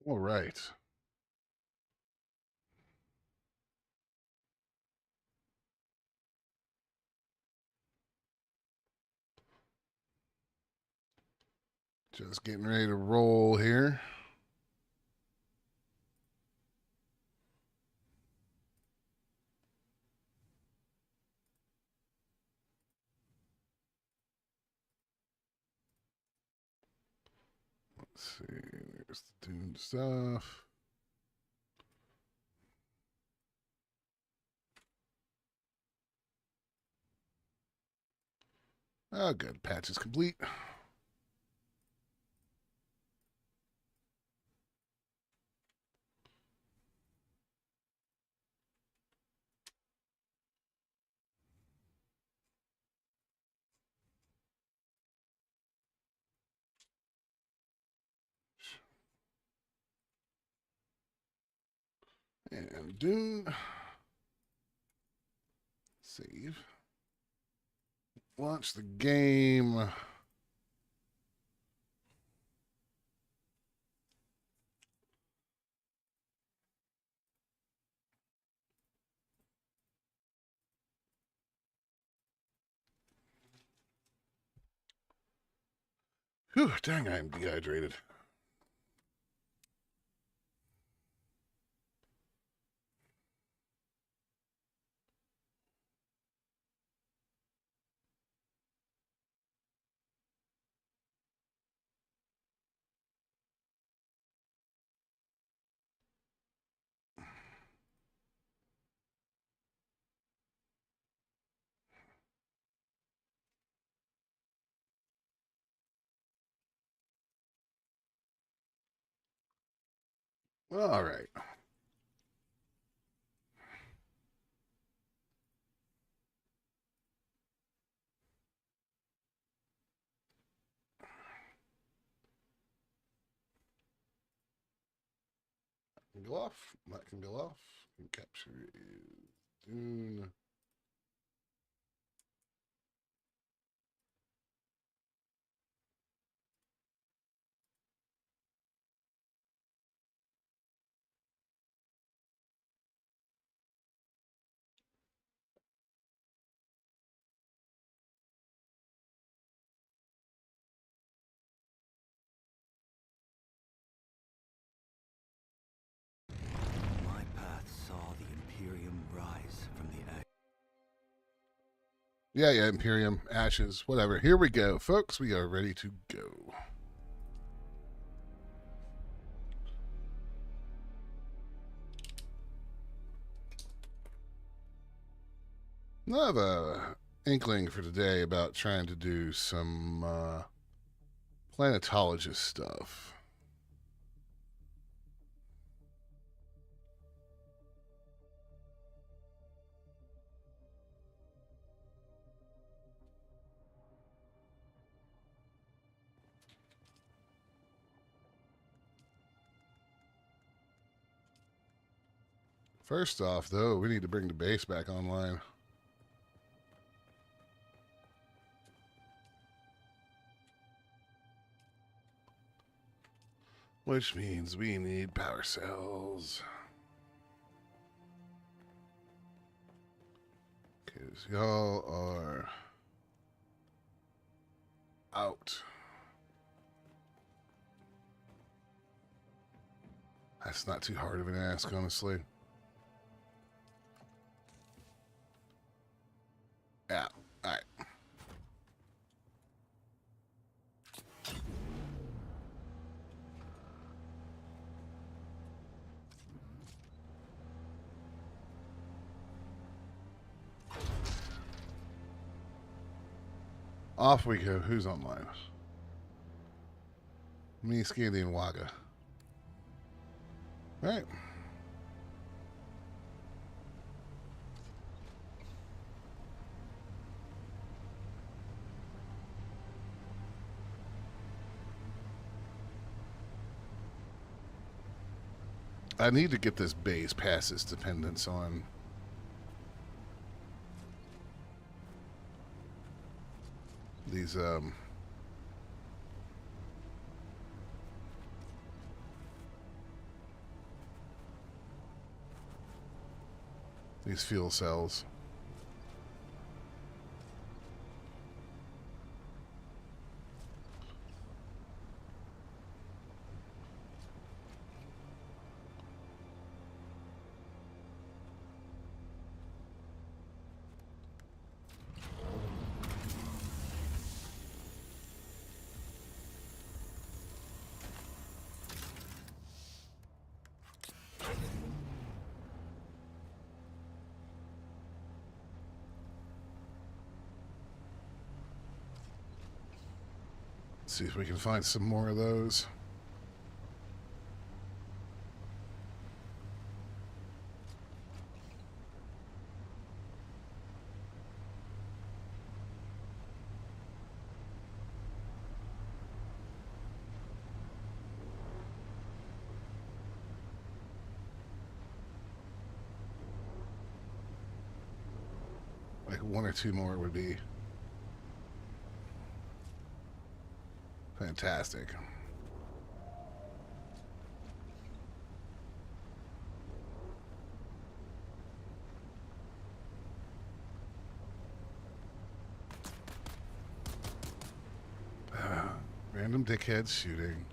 All right. Just getting ready to roll here. Let's see. There's the Dune stuff. Oh, good. Patch is complete. And Dune. Save. Launch the game. Whew, dang, I'm dehydrated. All right. Can go off. That can go off. And capture is Dune. My path saw the Imperium rise from the ash. Yeah, Imperium, Ashes, whatever. Here we go, folks. We are ready to go. I have a inkling for today about trying to do some planetologist stuff. First off, though, we need to bring the base back online. Which means we need power cells. Because y'all are out. That's not too hard of an ask, honestly. Yeah, alright. Off we go. Who's online? Me, Scandy, and Waga. Alright. I need to get this base past its dependence on these these fuel cells. See if we can find some more of those. Like one or two more would be fantastic. Random dickheads shooting.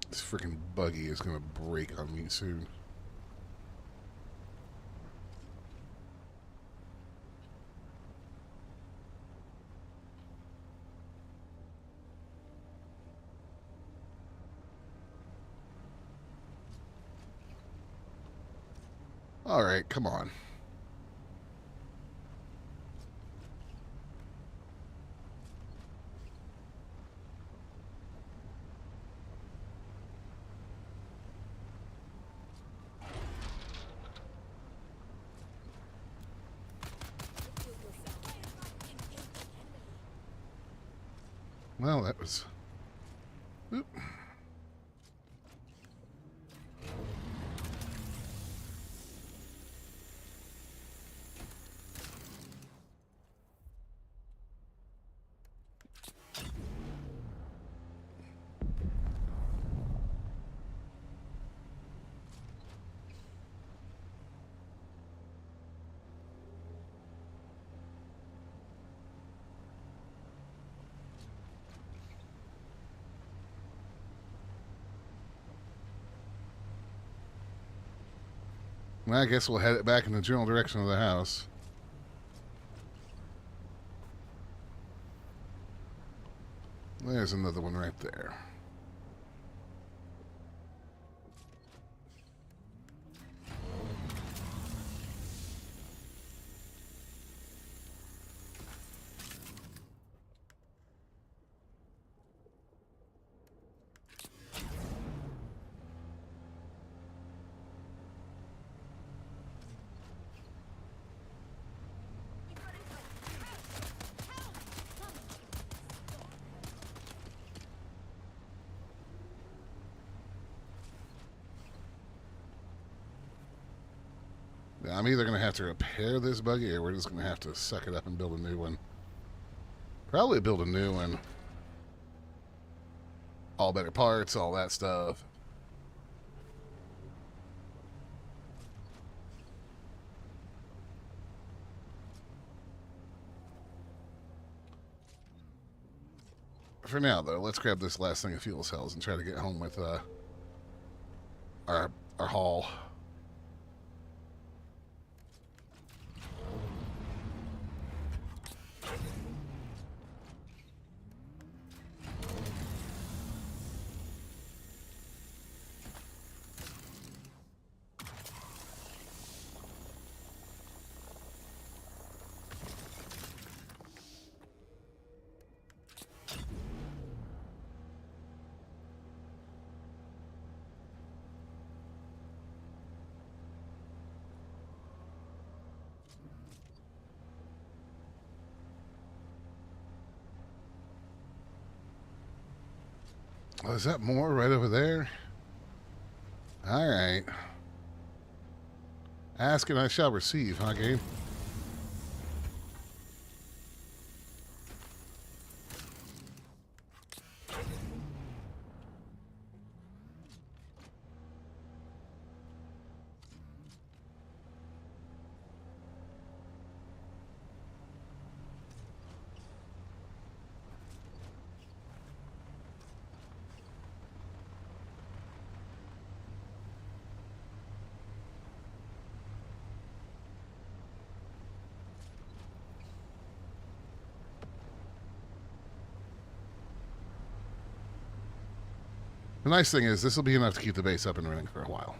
This freaking buggy is gonna break on me soon. All right, come on. Well, that was... Oop. Well, I guess we'll head it back in the general direction of the house. There's another one right there. I'm either going to have to repair this buggy or we're just going to have to suck it up and build a new one. Probably build a new one. All better parts, all that stuff. For now, though, let's grab this last thing of fuel cells and try to get home with our haul. Oh, is that more right over there? All right. Ask and I shall receive, huh, game? The nice thing is, this will be enough to keep the base up and running for a while.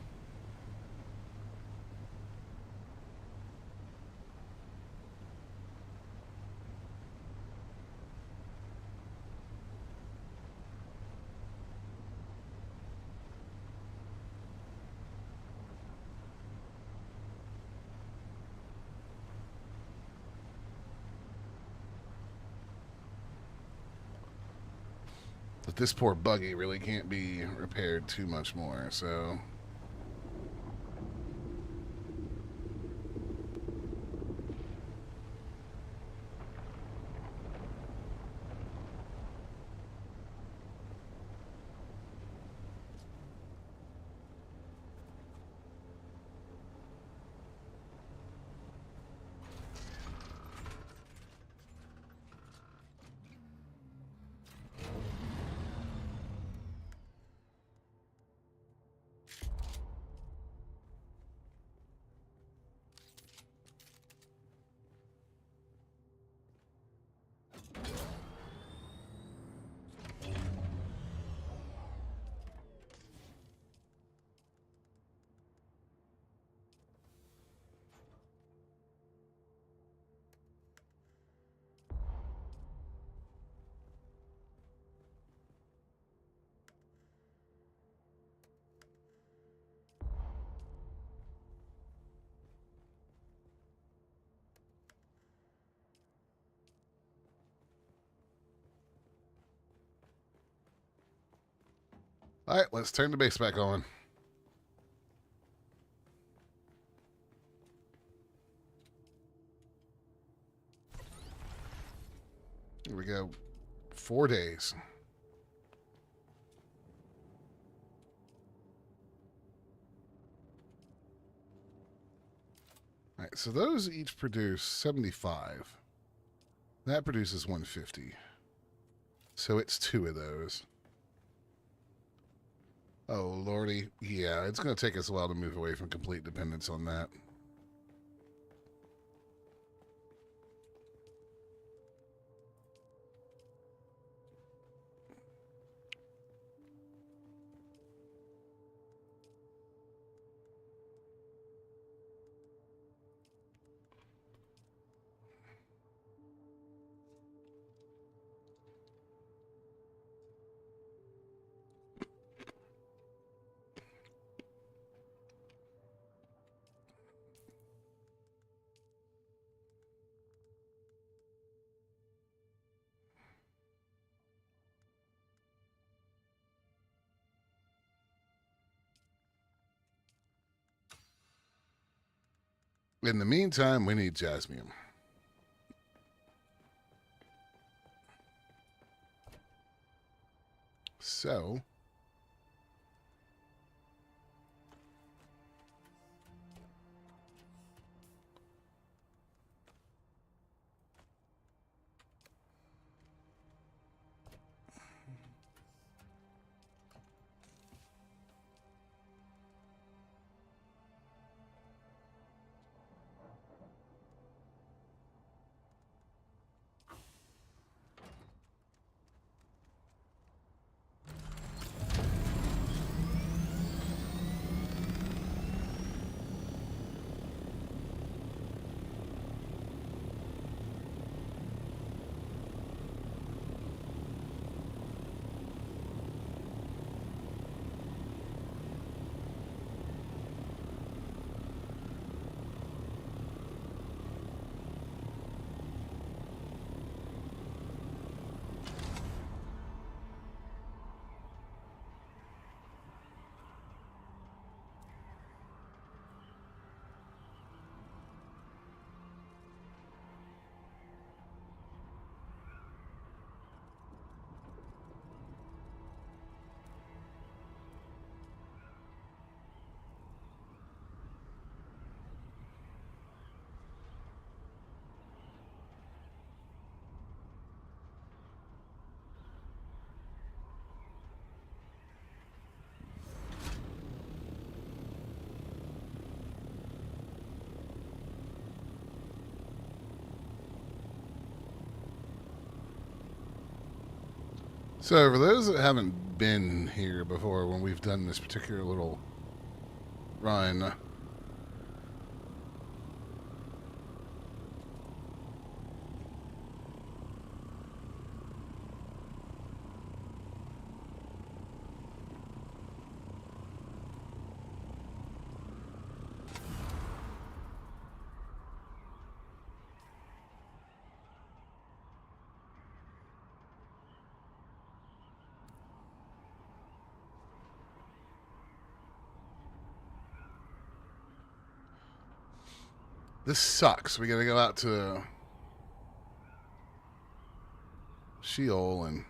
But this poor buggy really can't be repaired too much more, so... Alright, let's turn the base back on. Here we go. 4 days. Alright, so those each produce 75. That produces 150. So it's 2 of those. Oh, lordy. Yeah, it's going to take us a while to move away from complete dependence on that. In the meantime, we need jasmium. So... So, for those that haven't been here before when we've done this particular little run, this sucks. We gotta go out to Sheol and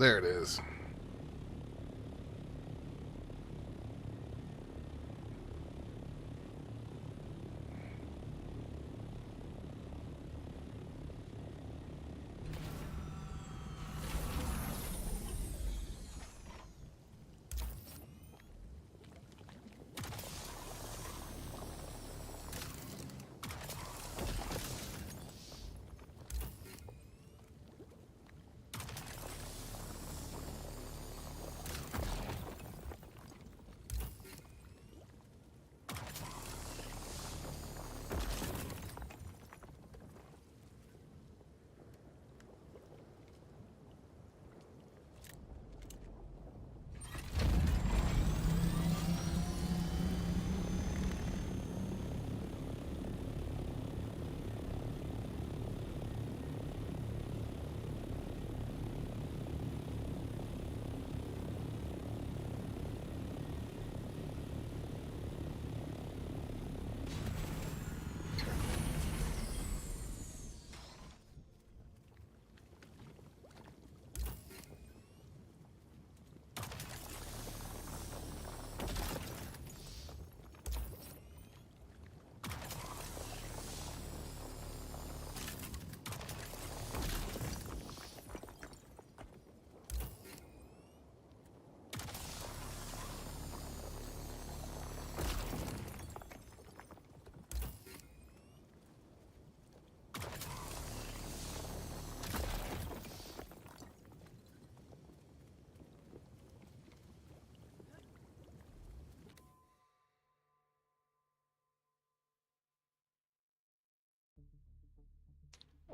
there it is.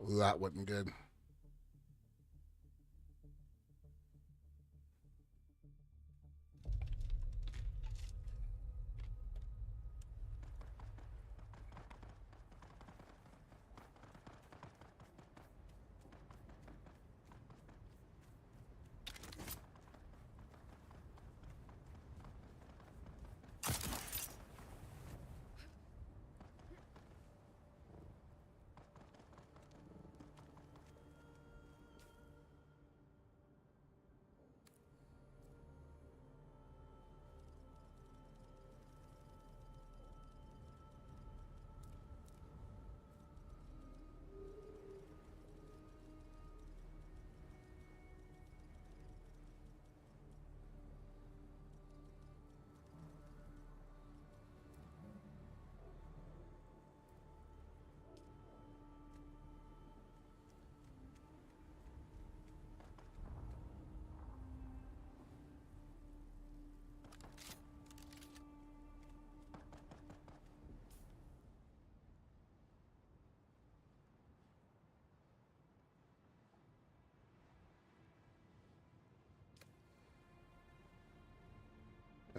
That wasn't good.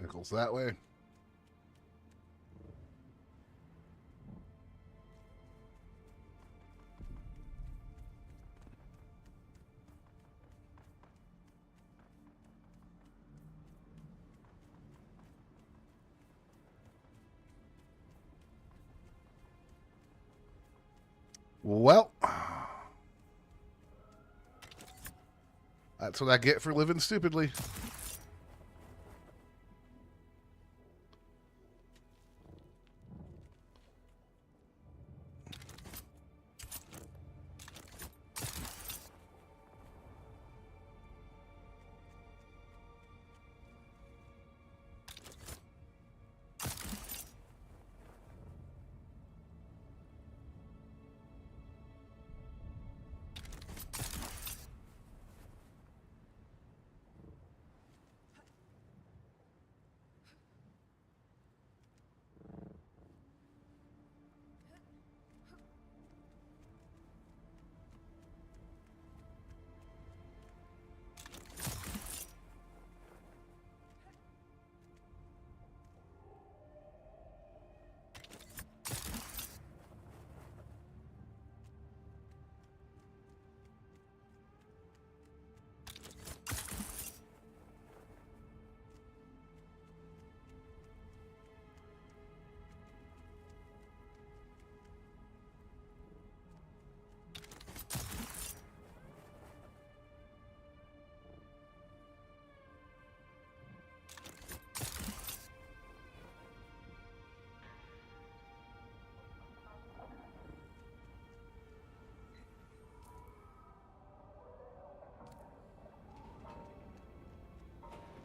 tentacles that way. Well, that's what I get for living stupidly.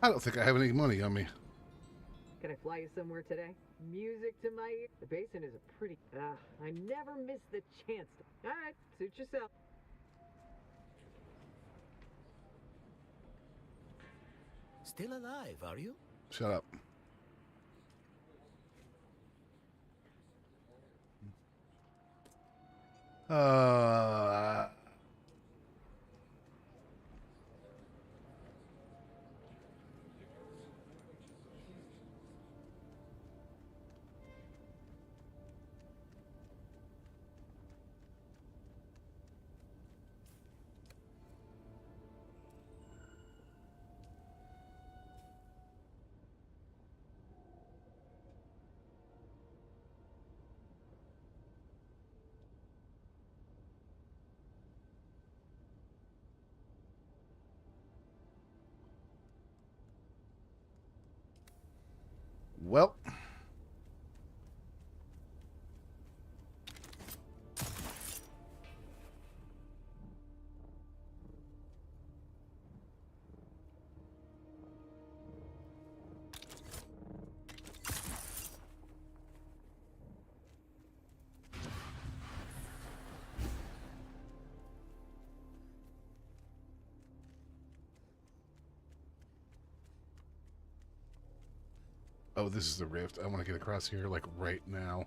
I don't think I have any money on me. Can I fly you somewhere today? Music to my ear. The basin is a pretty... I never miss the chance to... All right, suit yourself. Still alive, are you? Shut up. Uh... Well... Oh, this is the rift. I want to get across here, like, right now.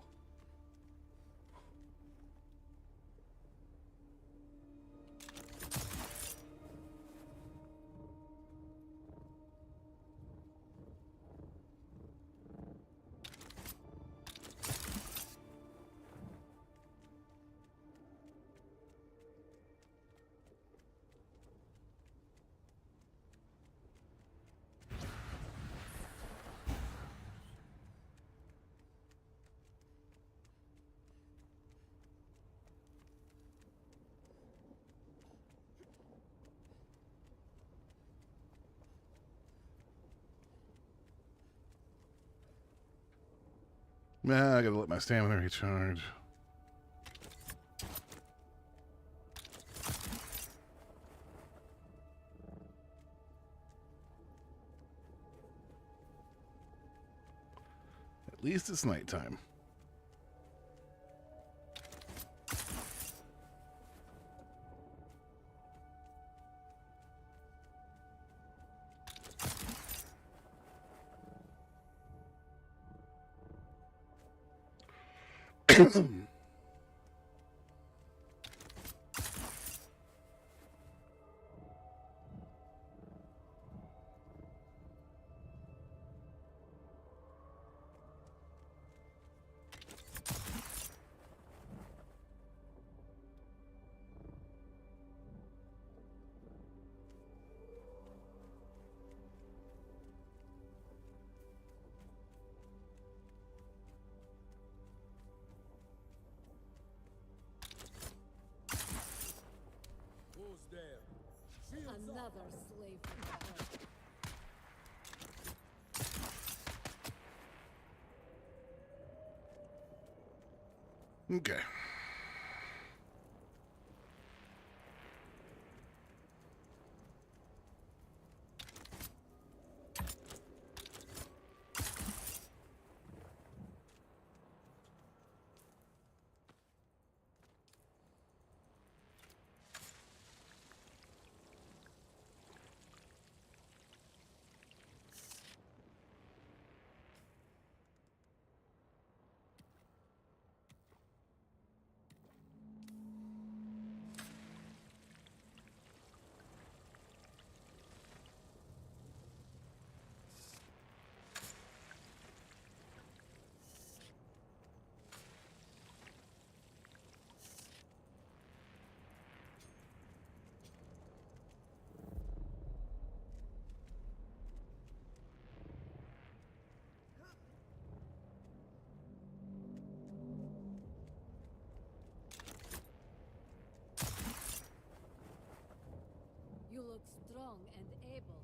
Nah, I gotta let my stamina recharge. At least it's nighttime. Another slave for the earth. Okay. You look strong and able.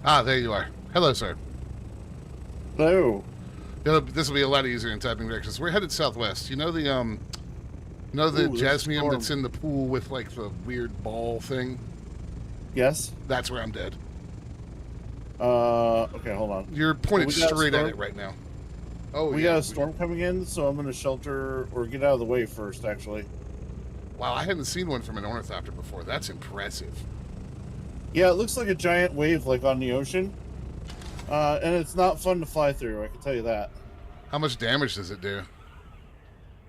Ah, there you are. Hello, sir. Hello. This will be a lot easier in typing directions. We're headed southwest. You know the Ooh, there's a jasmium storm. that's in the pool with like the weird ball thing? Yes. That's where I'm dead. Okay, hold on. You're pointed we got a straight at storm? it right now. Oh, We yeah. got a storm coming in, so I'm gonna shelter or get out of the way first. Actually, Wow, I hadn't seen one from an ornithopter before. That's impressive. yeah, it looks like a giant wave, like on the ocean, and it's not fun to fly through. I can tell you that. How much damage does it do?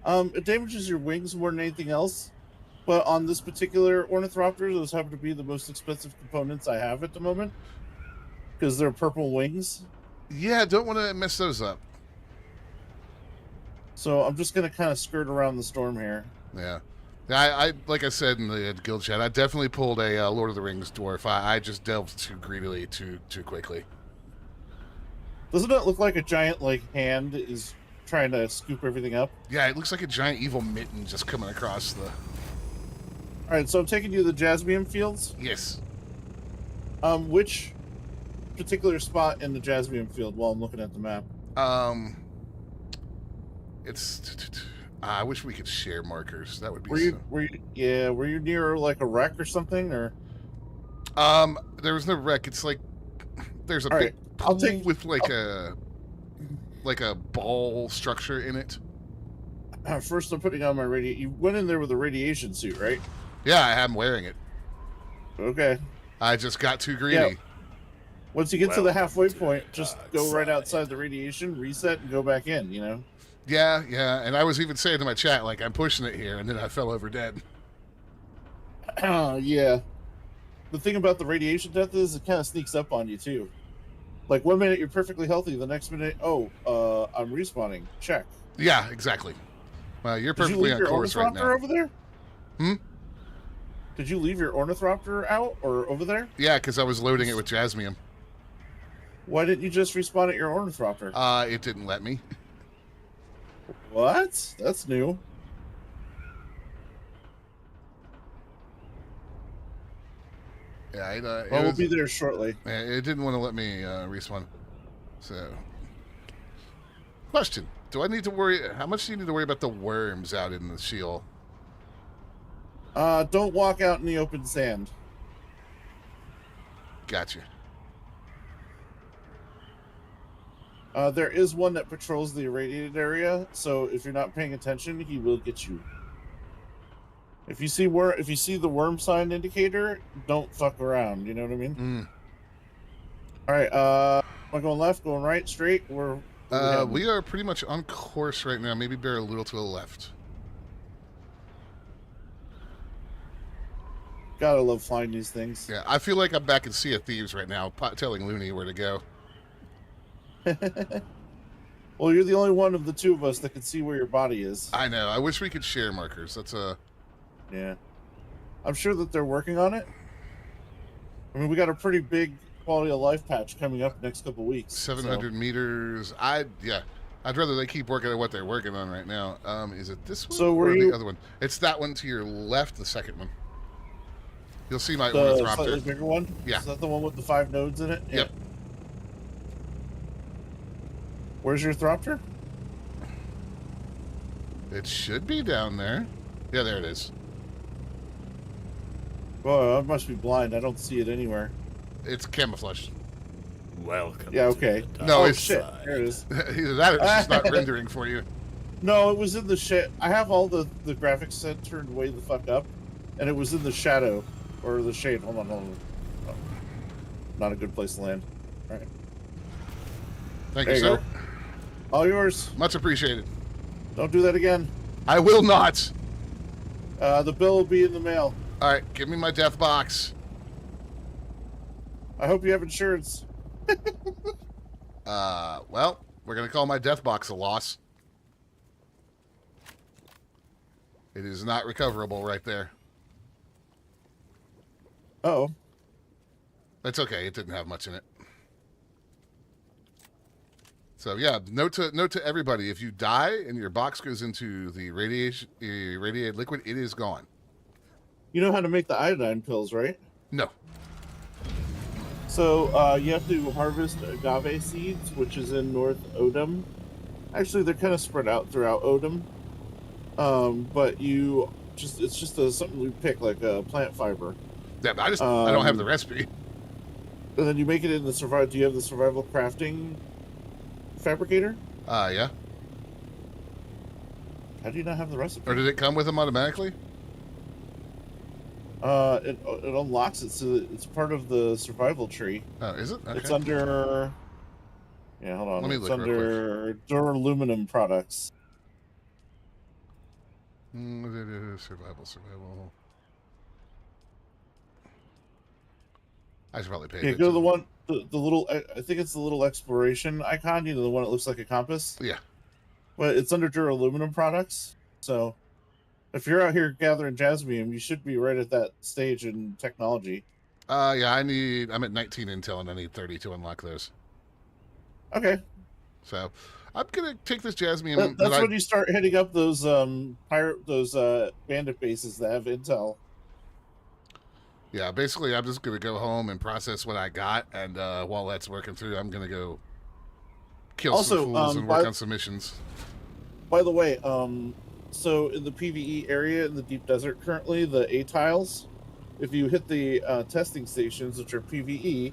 It damages your wings more than anything else. But on this particular ornithopter, those happen to be the most expensive components I have at the moment because they're purple wings. Yeah, don't want to mess those up. So I'm just gonna kind of skirt around the storm here. Yeah. I like I said in the guild chat, I definitely pulled a Lord of the Rings dwarf. I just delved too greedily, too quickly. Doesn't it look like a giant hand is trying to scoop everything up? Yeah, it looks like a giant evil mitten just coming across the... All right, so I'm taking you to the Jasmium Fields. Yes. Which particular spot in the Jasmium Field while I'm looking at the map? It's. I wish we could share markers. That would be. Were you near like a wreck or something, or? There was no wreck. It's like there's a All big right, pool with like a ball structure in it. First, I'm putting on my You went in there with a radiation suit, right? Yeah, I'm wearing it. Okay. I just got too greedy. Yeah. Once you get to the halfway point, just go right outside the radiation, reset, and go back in. You know. Yeah, and I was even saying to my chat, like, I'm pushing it here, and then I fell over dead. Yeah. The thing about the radiation death is it kind of sneaks up on you, too. Like, 1 minute you're perfectly healthy, the next minute, I'm respawning. Check. Yeah, exactly. Well, you're perfectly on course right now. Did you leave your Ornithopter over there? Hmm? Did you leave your Ornithopter out or over there? Yeah, because I was loading it with Jasmium. Why didn't you just respawn at your Ornithopter? It didn't let me. What? That's new. Yeah, we'll be there shortly. It didn't want to let me respawn. So, question: do I need to worry? How much do you need to worry about the worms out in the shield? Don't walk out in the open sand. Gotcha. There is one that patrols the irradiated area, so if you're not paying attention, he will get you. If you see the worm sign indicator, don't fuck around. You know what I mean? All right. Am I going left? Going right? Straight? We are pretty much on course right now. Maybe bear a little to the left. Gotta love flying these things. Yeah, I feel like I'm back in Sea of Thieves right now, telling Looney where to go. Well, you're the only one of the two of us that can see where your body is. I know. I wish we could share markers. Yeah. I'm sure that they're working on it. I mean, we got a pretty big quality of life patch coming up next couple weeks. 700 meters. I'd rather they keep working on what they're working on right now. Is it this one or the other one? It's that one to your left, the second one. You'll see my Ornithopter. Slightly bigger one? Yeah. Is that the one with the 5 nodes in it? Yeah. Yep. Where's your Thropter? It should be down there. Yeah, there it is. Oh, I must be blind. I don't see it anywhere. It's camouflaged. Welcome. Yeah, okay. No, it's shit. There it is. Either that or it's just not rendering for you. No, it was in the shit. I have all the graphics set turned way the fuck up, and it was in the shadow or the shade. Hold on. Oh, not a good place to land. All right. Thank you, sir. Go. All yours. Much appreciated. Don't do that again. I will not. The bill will be in the mail. All right, give me my death box. I hope you have insurance. Well, we're going to call my death box a loss. It is not recoverable right there. Uh-oh. That's okay. It didn't have much in it. So yeah, note to everybody: if you die and your box goes into the irradiated liquid, it is gone. You know how to make the iodine pills, right? No. So you have to harvest agave seeds, which is in North Odom. Actually, they're kind of spread out throughout Odom. But it's just something you pick, like a plant fiber. Yeah, but I don't have the recipe. And then you make it in the survival. Do you have the survival crafting fabricator? Yeah. How do you not have the recipe? Or did it come with them automatically? It unlocks it, so that it's part of the survival tree. Oh, is it? Okay. It's under. Yeah, hold on. Let me it's look under duraluminum products. Survival. I should probably pay. Yeah, go to the one, the little. I think it's the little exploration icon. You know, the one that looks like a compass. Yeah. But it's under duraluminum products. So, if you're out here gathering jasmium, you should be right at that stage in technology. Yeah, I'm at 19 intel and I need 30 to unlock those. Okay. So, I'm gonna take this jasmium. That's when you start hitting up those bandit bases that have intel. Yeah, basically, I'm just gonna go home and process what I got, and while that's working through, I'm gonna go kill some Also, fools and work on some missions. by the way, so in the PvE area in the deep desert currently, the A tiles, if you hit the testing stations, which are PvE,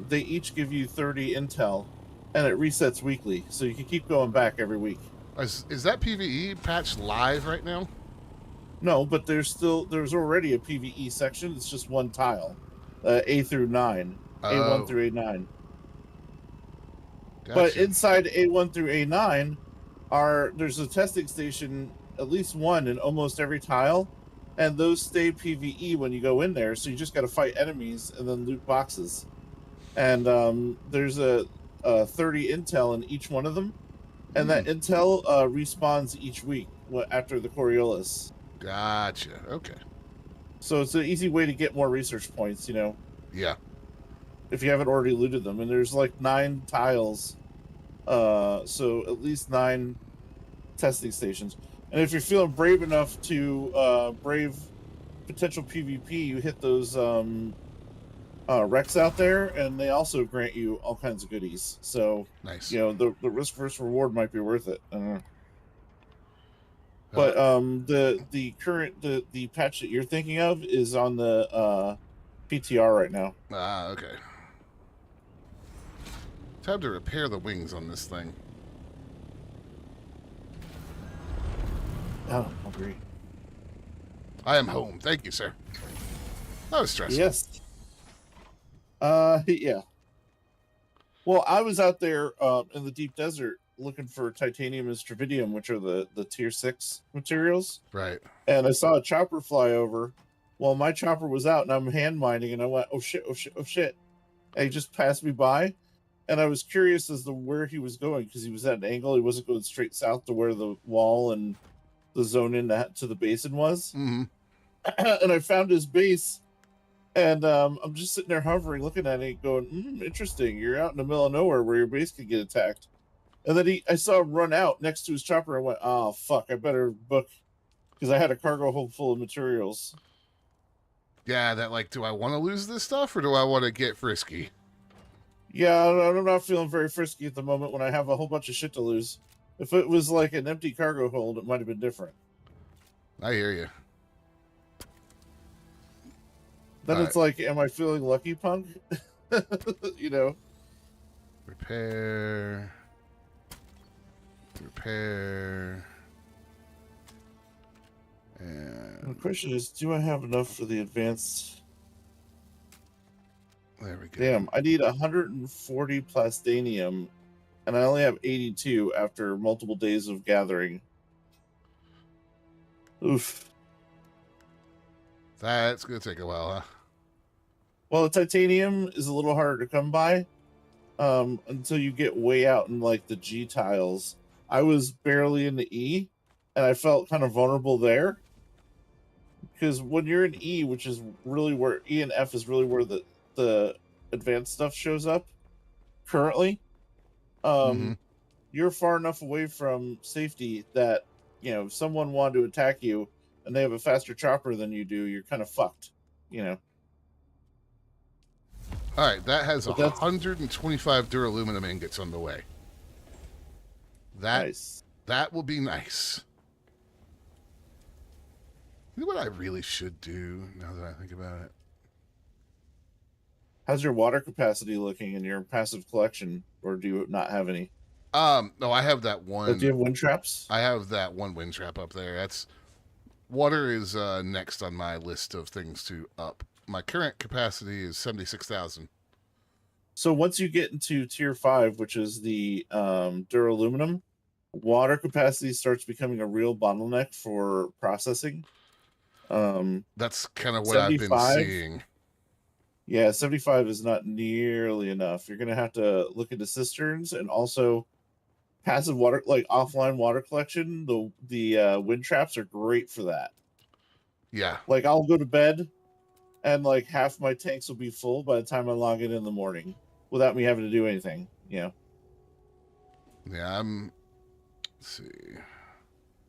they each give you 30 intel, and it resets weekly, so you can keep going back every week. Is that PvE patch live right now? No, but there's already a PvE section. It's just one tile, A through 9, A1 through A9. Gotcha. But inside A1 through A9 there's a testing station, at least one in almost every tile, and those stay PvE when you go in there. So you just got to fight enemies and then loot boxes. And there's a 30 intel in each one of them, and that intel respawns each week after the Coriolis. Gotcha. Okay. So it's an easy way to get more research points, Yeah. if you haven't already looted them. And there's like 9 tiles, so at least 9 testing stations. And if you're feeling brave enough to brave potential PvP, you hit those wrecks out there, and they also grant you all kinds of goodies. So nice. The risk versus reward might be worth it. But the current the patch that you're thinking of is on the PTR right now. Ah, okay. Time to repair the wings on this thing. Oh, agree. I am home. Thank you, sir. That was stressful. Yes. Yeah. Well, I was out there in the deep desert looking for titanium and stravidium, which are the tier 6 materials. Right. And I saw a chopper fly over. Well, my chopper was out, and I'm hand mining, and I went, oh shit, oh shit, oh shit. And he just passed me by, and I was curious as to where he was going, because he was at an angle. He wasn't going straight south to where the wall and the zone in to the basin was. Mm-hmm. And I found his base, and I'm just sitting there hovering, looking at it, going, interesting. You're out in the middle of nowhere where your base could get attacked. And then I saw him run out next to his chopper. I went, oh, fuck, I better book, because I had a cargo hold full of materials. Yeah, do I want to lose this stuff, or do I want to get frisky? Yeah, I'm not feeling very frisky at the moment when I have a whole bunch of shit to lose. If it was like an empty cargo hold, it might have been different. I hear you. Then it's like, am I feeling lucky, punk? Repair. And the question is, do I have enough for the advanced? There we go. Damn, I need 140 plastanium, and I only have 82 after multiple days of gathering. Oof. That's going to take a while, huh? Well, the titanium is a little harder to come by until you get way out in like the G tiles. I was barely in the E, and I felt kind of vulnerable there. Because when you're in E, which is really where E and F is really where the advanced stuff shows up currently, you're far enough away from safety that, if someone wanted to attack you and they have a faster chopper than you do, you're kind of fucked, All right, that has 125 duraluminum ingots on the way. Nice. That will be nice. You know what I really should do now that I think about it? How's your water capacity looking in your passive collection, or do you not have any? No, I have that one. Do you have wind traps? I have that one wind trap up there. Water is next on my list of things to up. My current capacity is 76,000. So once you get into tier 5, which is the duraluminum, water capacity starts becoming a real bottleneck for processing. That's kind of what I've been seeing. Yeah, 75 is not nearly enough. You're going to have to look into cisterns, and also passive water, like offline water collection. The wind traps are great for that. Yeah. Like, I'll go to bed, and like half my tanks will be full by the time I log in the morning without me having to do anything. Yeah, let's see.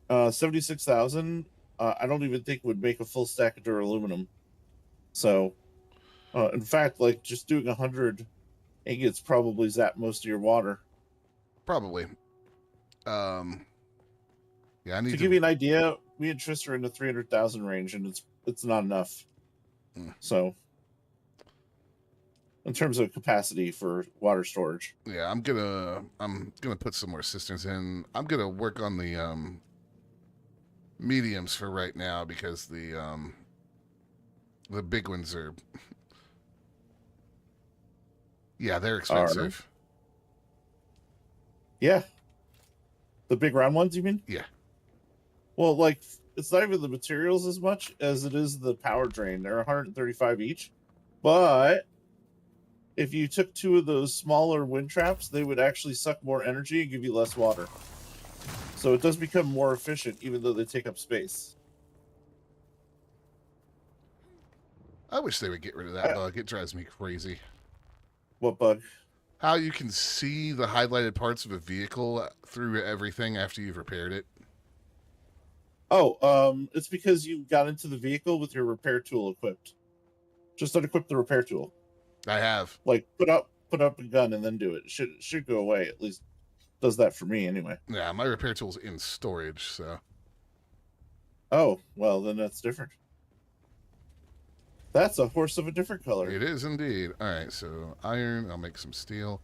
76,000. I don't even think would make a full stack of duraluminum. So, in fact, like just doing 100 ingots probably zap most of your water. Probably. Yeah, I need To give you an idea, me and Trish are in the 300,000 range, and it's not enough. So, in terms of capacity for water storage. Yeah, I'm gonna put some more cisterns in. I'm gonna work on the mediums for right now because the big ones are they're expensive. Yeah. The big round ones, you mean? Yeah. Well, like, it's not even the materials as much as it is the power drain. They're 135 each. But if you took 2 of those smaller wind traps, they would actually suck more energy and give you less water. So it does become more efficient, even though they take up space. I wish they would get rid of that bug. It drives me crazy. What bug? How you can see the highlighted parts of a vehicle through everything after you've repaired it. Oh, it's because you got into the vehicle with your repair tool equipped. Just unequip the repair tool. I have. Like put up a gun and then do it. It should go away. At least does that for me anyway. Yeah, my repair tool's in storage, so. Oh, well then that's different. That's a horse of a different color. It is indeed. All right, so iron. I'll make some steel.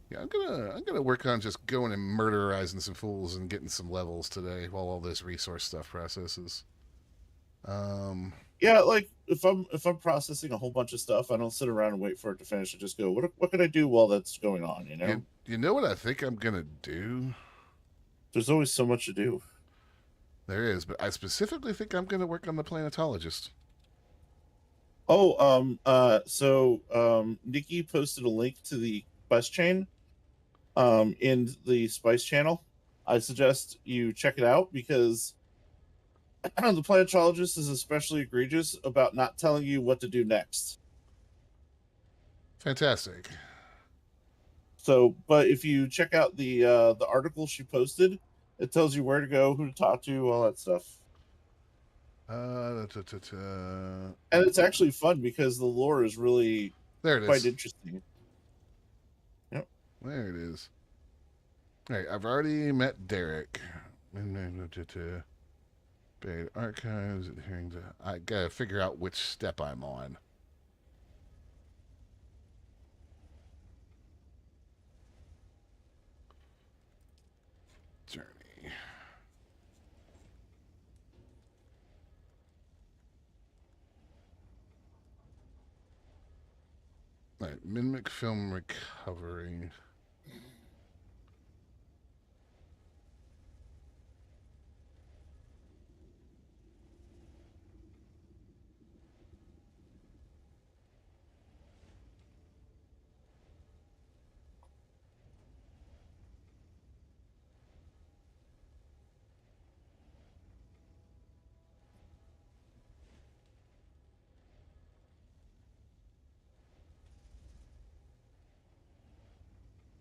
Yeah, I'm gonna work on just going and murderizing some fools and getting some levels today while all this resource stuff processes. Yeah, like if I'm processing a whole bunch of stuff, I don't sit around and wait for it to finish. I just go, what can I do while that's going on? You know. You know what I think I'm gonna do? There's always so much to do. There is, but I specifically think I'm gonna work on the planetologist. Oh, Nikki posted a link to the quest chain in the Spice channel. I suggest you check it out because the planetologist is especially egregious about not telling you what to do next. Fantastic. So, but if you check out the article she posted, it tells you where to go, who to talk to, all that stuff. And it's actually fun because the lore is really quite interesting. Yep. There it is. All right, I've already met Derek. Buried archives, adhering to. I gotta figure out which step I'm on. Journey. All right, mimic film recovery.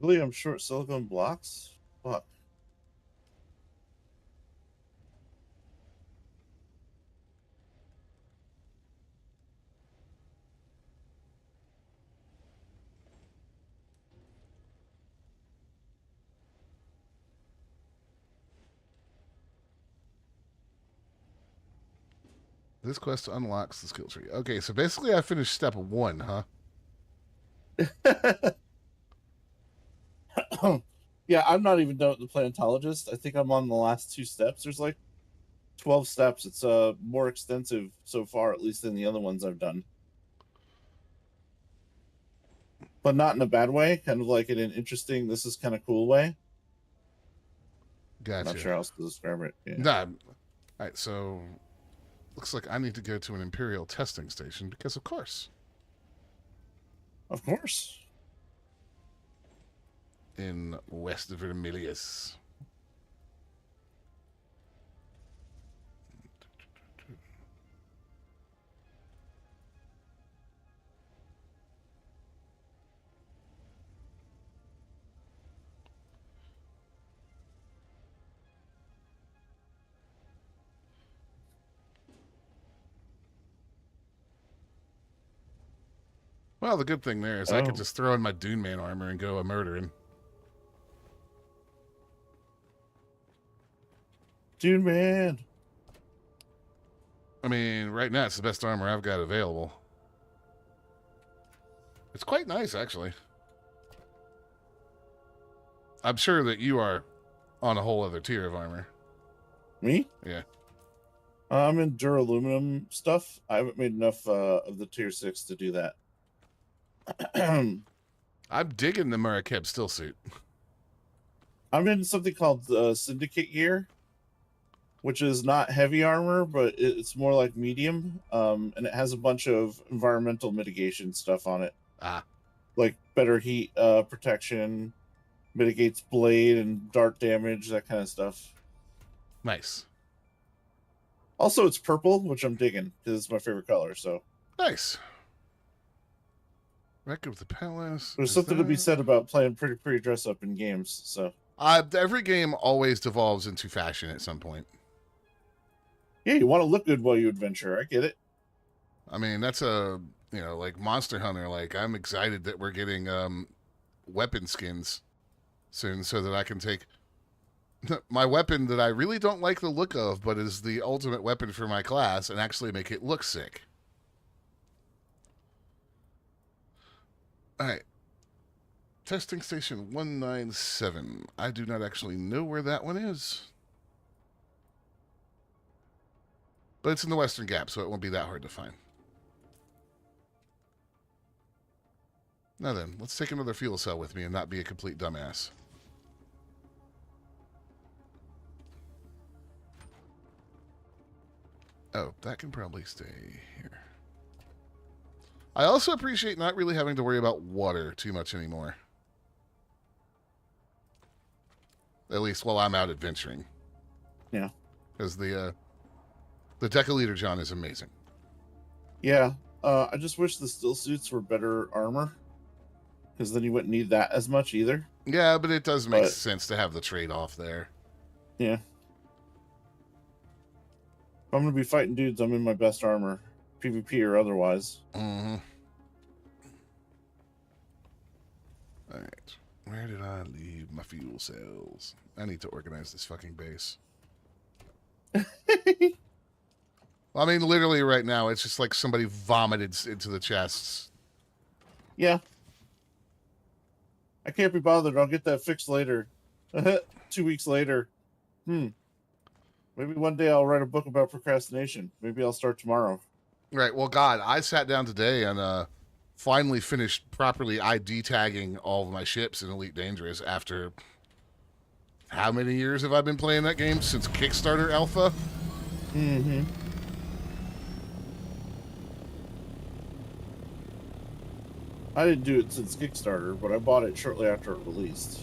Really, I'm short silicone blocks. Fuck. This quest unlocks the skill tree. Okay, so basically I finished step 1, huh? Yeah, I'm not even done with the planetologist. I think I'm on the last 2 steps. There's like 12 steps. It's more extensive so far, at least than the other ones I've done. But not in a bad way, kind of like in an interesting, this is kind of cool way. Gotcha. I'm not sure how else to describe it. Yeah. Nah. All right, so looks like I need to go to an Imperial testing station because, of course. Of course. In West Vermilius. Well, the good thing there is I could just throw in my Dune Man armor and go a murdering. Dune Man. I mean, right now it's the best armor I've got available. It's quite nice, actually. I'm sure that you are on a whole other tier of armor. Me? Yeah. I'm in duraluminum stuff. I haven't made enough of the tier 6 to do that. I'm digging the Murakeb still suit. I'm in something called Syndicate gear, which is not heavy armor, but it's more like medium. And it has a bunch of environmental mitigation stuff on it. Ah. Like better heat protection, mitigates blade and dart damage, that kind of stuff. Nice. Also, it's purple, which I'm digging because it's my favorite color. So nice. Wreck of the Palace. There's something to be said about playing pretty dress up in games. So every game always devolves into fashion at some point. Yeah, you want to look good while you adventure. I get it. I mean, that's like Monster Hunter. Like, I'm excited that we're getting weapon skins soon so that I can take my weapon that I really don't like the look of, but is the ultimate weapon for my class, and actually make it look sick. All right. Testing station 197. I do not actually know where that one is. But it's in the Western Gap, so it won't be that hard to find. Now then, let's take another fuel cell with me and not be a complete dumbass. Oh, that can probably stay here. I also appreciate not really having to worry about water too much anymore. At least while I'm out adventuring. Yeah. Because the Decaliter John is amazing. Yeah. I just wish the still suits were better armor. Because then you wouldn't need that as much either. Yeah, but it does make sense to have the trade-off there. Yeah. If I'm going to be fighting dudes, I'm in my best armor. PvP or otherwise. Mm-hmm. Alright. Where did I leave my fuel cells? I need to organize this fucking base. I mean, literally right now, it's just like somebody vomited into the chests. Yeah. I can't be bothered. I'll get that fixed later. 2 weeks later. Maybe one day I'll write a book about procrastination. Maybe I'll start tomorrow. Right. Well, God, I sat down today and finally finished properly ID tagging all of my ships in Elite Dangerous after how many years have I been playing that game? Since Kickstarter Alpha? Mm-hmm. I didn't do it since Kickstarter, but I bought it shortly after it released.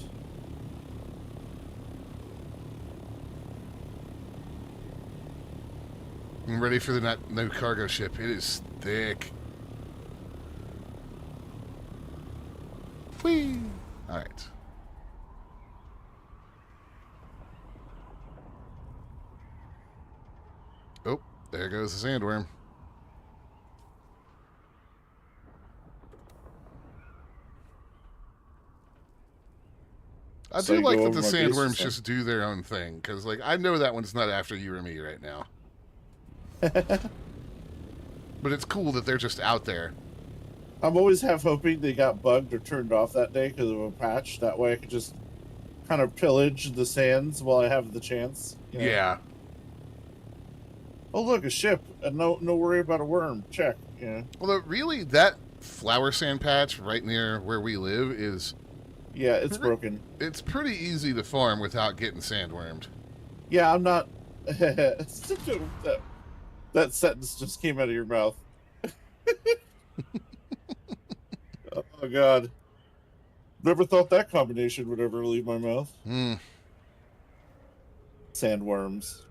I'm ready for the new cargo ship. It is thick. Whee! Alright. Oh, there goes the sandworm. I do like that the sandworms just do their own thing, because, like, I know that one's not after you or me right now. But it's cool that they're just out there. I'm always half hoping they got bugged or turned off that day because of a patch. That way I could just kind of pillage the sands while I have the chance. You know? Yeah. Oh, look, a ship. And no worry about a worm. Check. Yeah. Although, really, that flower sand patch right near where we live is... Yeah, it's broken. It's pretty easy to farm without getting sandwormed. Yeah, I'm not... that sentence just came out of your mouth. Oh, God. Never thought that combination would ever leave my mouth. Sandworms.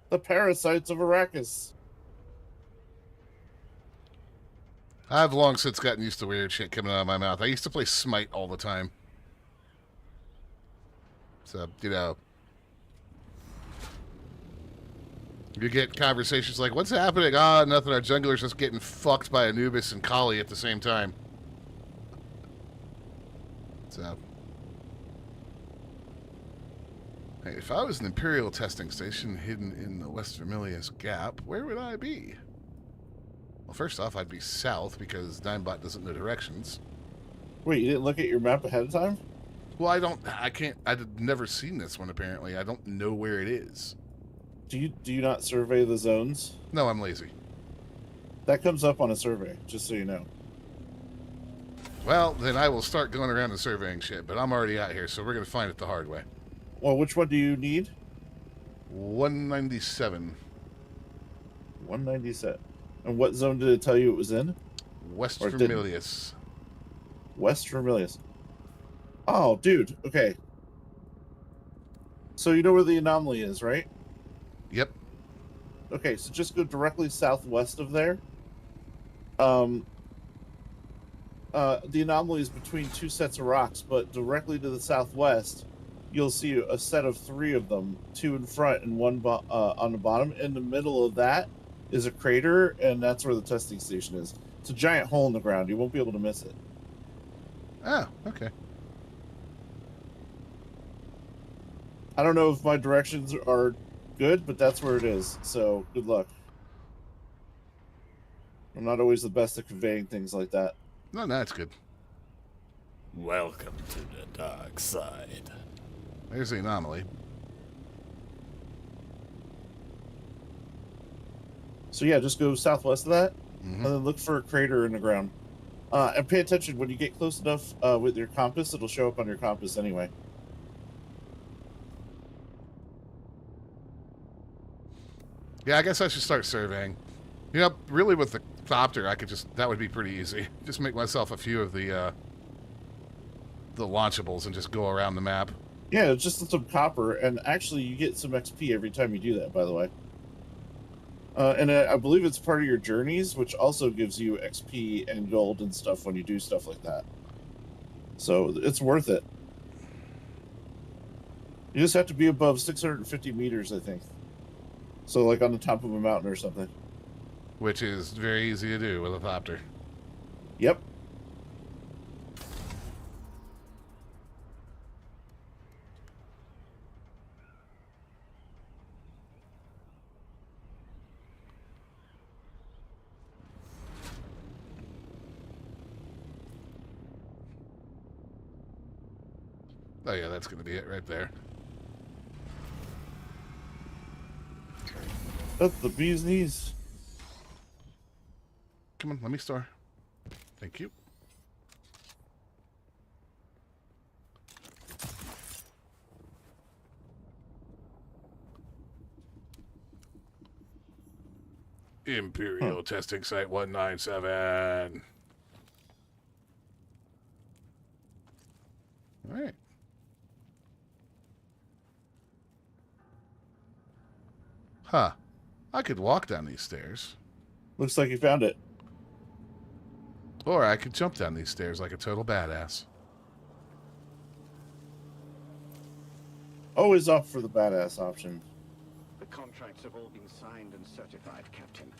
The parasites of Arrakis. I've long since gotten used to weird shit coming out of my mouth. I used to play Smite all the time. So, you know. You get conversations like, "What's happening?" "Ah, nothing. Our jungler's just getting fucked by Anubis and Kali at the same time." So, hey, if I was an Imperial testing station hidden in the West Vermilius Gap, where would I be? Well, first off, I'd be south because Dimebot doesn't know directions. Wait, you didn't look at your map ahead of time? Well, I've never seen this one, apparently. I don't know where it is. Do you not survey the zones? No, I'm lazy. That comes up on a survey, just so you know. Well, then I will start going around and surveying shit, but I'm already out here, so we're going to find it the hard way. Well, which one do you need? 197. 197. And what zone did it tell you it was in? West Or it didn't? Vermilius. West Vermilius. Oh, dude. Okay. So you know where the anomaly is, right? Yep. Okay, so just go directly southwest of there. The anomaly is between two sets of rocks, but directly to the southwest, you'll see a set of 3 of them, 2 in front and 1 on the bottom. In the middle of that is a crater, and that's where the testing station is. It's a giant hole in the ground. You won't be able to miss it. Oh, okay. I don't know if my directions are good, but that's where it is. So good luck. I'm not always the best at conveying things like that. No, that's good. Welcome to the dark side. There's the anomaly. So yeah, just go southwest of that, Mm-hmm. and then look for a crater in the ground. And pay attention when you get close enough with your compass. It'll show up on your compass anyway. Yeah, I guess I should start surveying. You know, really with the copter, that would be pretty easy. Just make myself a few of the launchables and just go around the map. Yeah, it's just some copper, and actually you get some XP every time you do that, by the way. And I believe it's part of your journeys, which also gives you XP and gold and stuff when you do stuff like that. So it's worth it. You just have to be above 650 meters, I think. So like on the top of a mountain or something. Which is very easy to do with a copter. Yep. Oh yeah, that's going to be it right there. That's the bee's knees. Come on, let me store. Thank you. Imperial testing site 197. All right. Huh. I could walk down these stairs. Looks like you found it. Or I could jump down these stairs like a total badass. Always opt for the badass option. The contracts have all been signed and certified, Captain.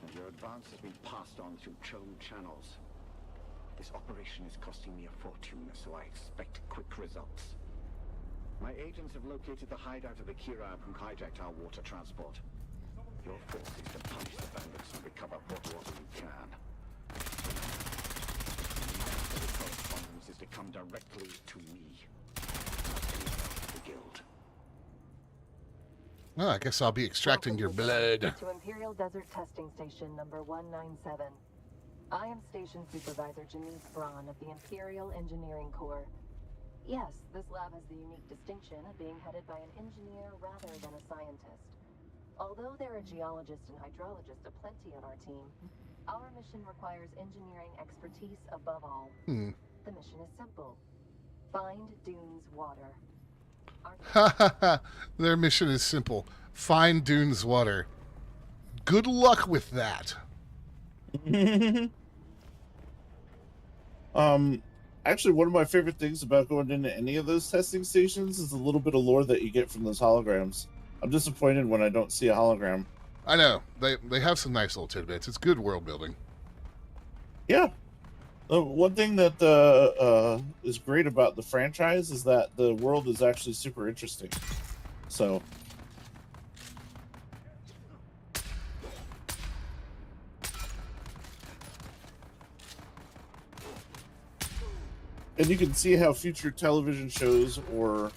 And your advance has been passed on through chosen channels. This operation is costing me a fortune, so I expect quick results. My agents have located the hideout of the Kira who hijacked our water transport. Your force is to punish the bandits and recover what water you can. The correspondence is to come directly to me. Not any of the guild. Well, I guess I'll be extracting your blood. To Imperial Desert Testing Station number 197. I am Station Supervisor Janice Braun of the Imperial Engineering Corps. Yes, this lab has the unique distinction of being headed by an engineer rather than a scientist. Although there are geologists and hydrologists aplenty on our team, our mission requires engineering expertise above all. The mission is simple. Find Dune's water. Their mission is simple. Find Dune's water. Good luck with that. Actually, one of my favorite things about going into any of those testing stations is a little bit of lore that you get from those holograms. I'm disappointed when I don't see a hologram. I know they have some nice little tidbits. It's good world building. Yeah. One thing that is great about the franchise is that the world is actually super interesting. So. And you can see how future television shows or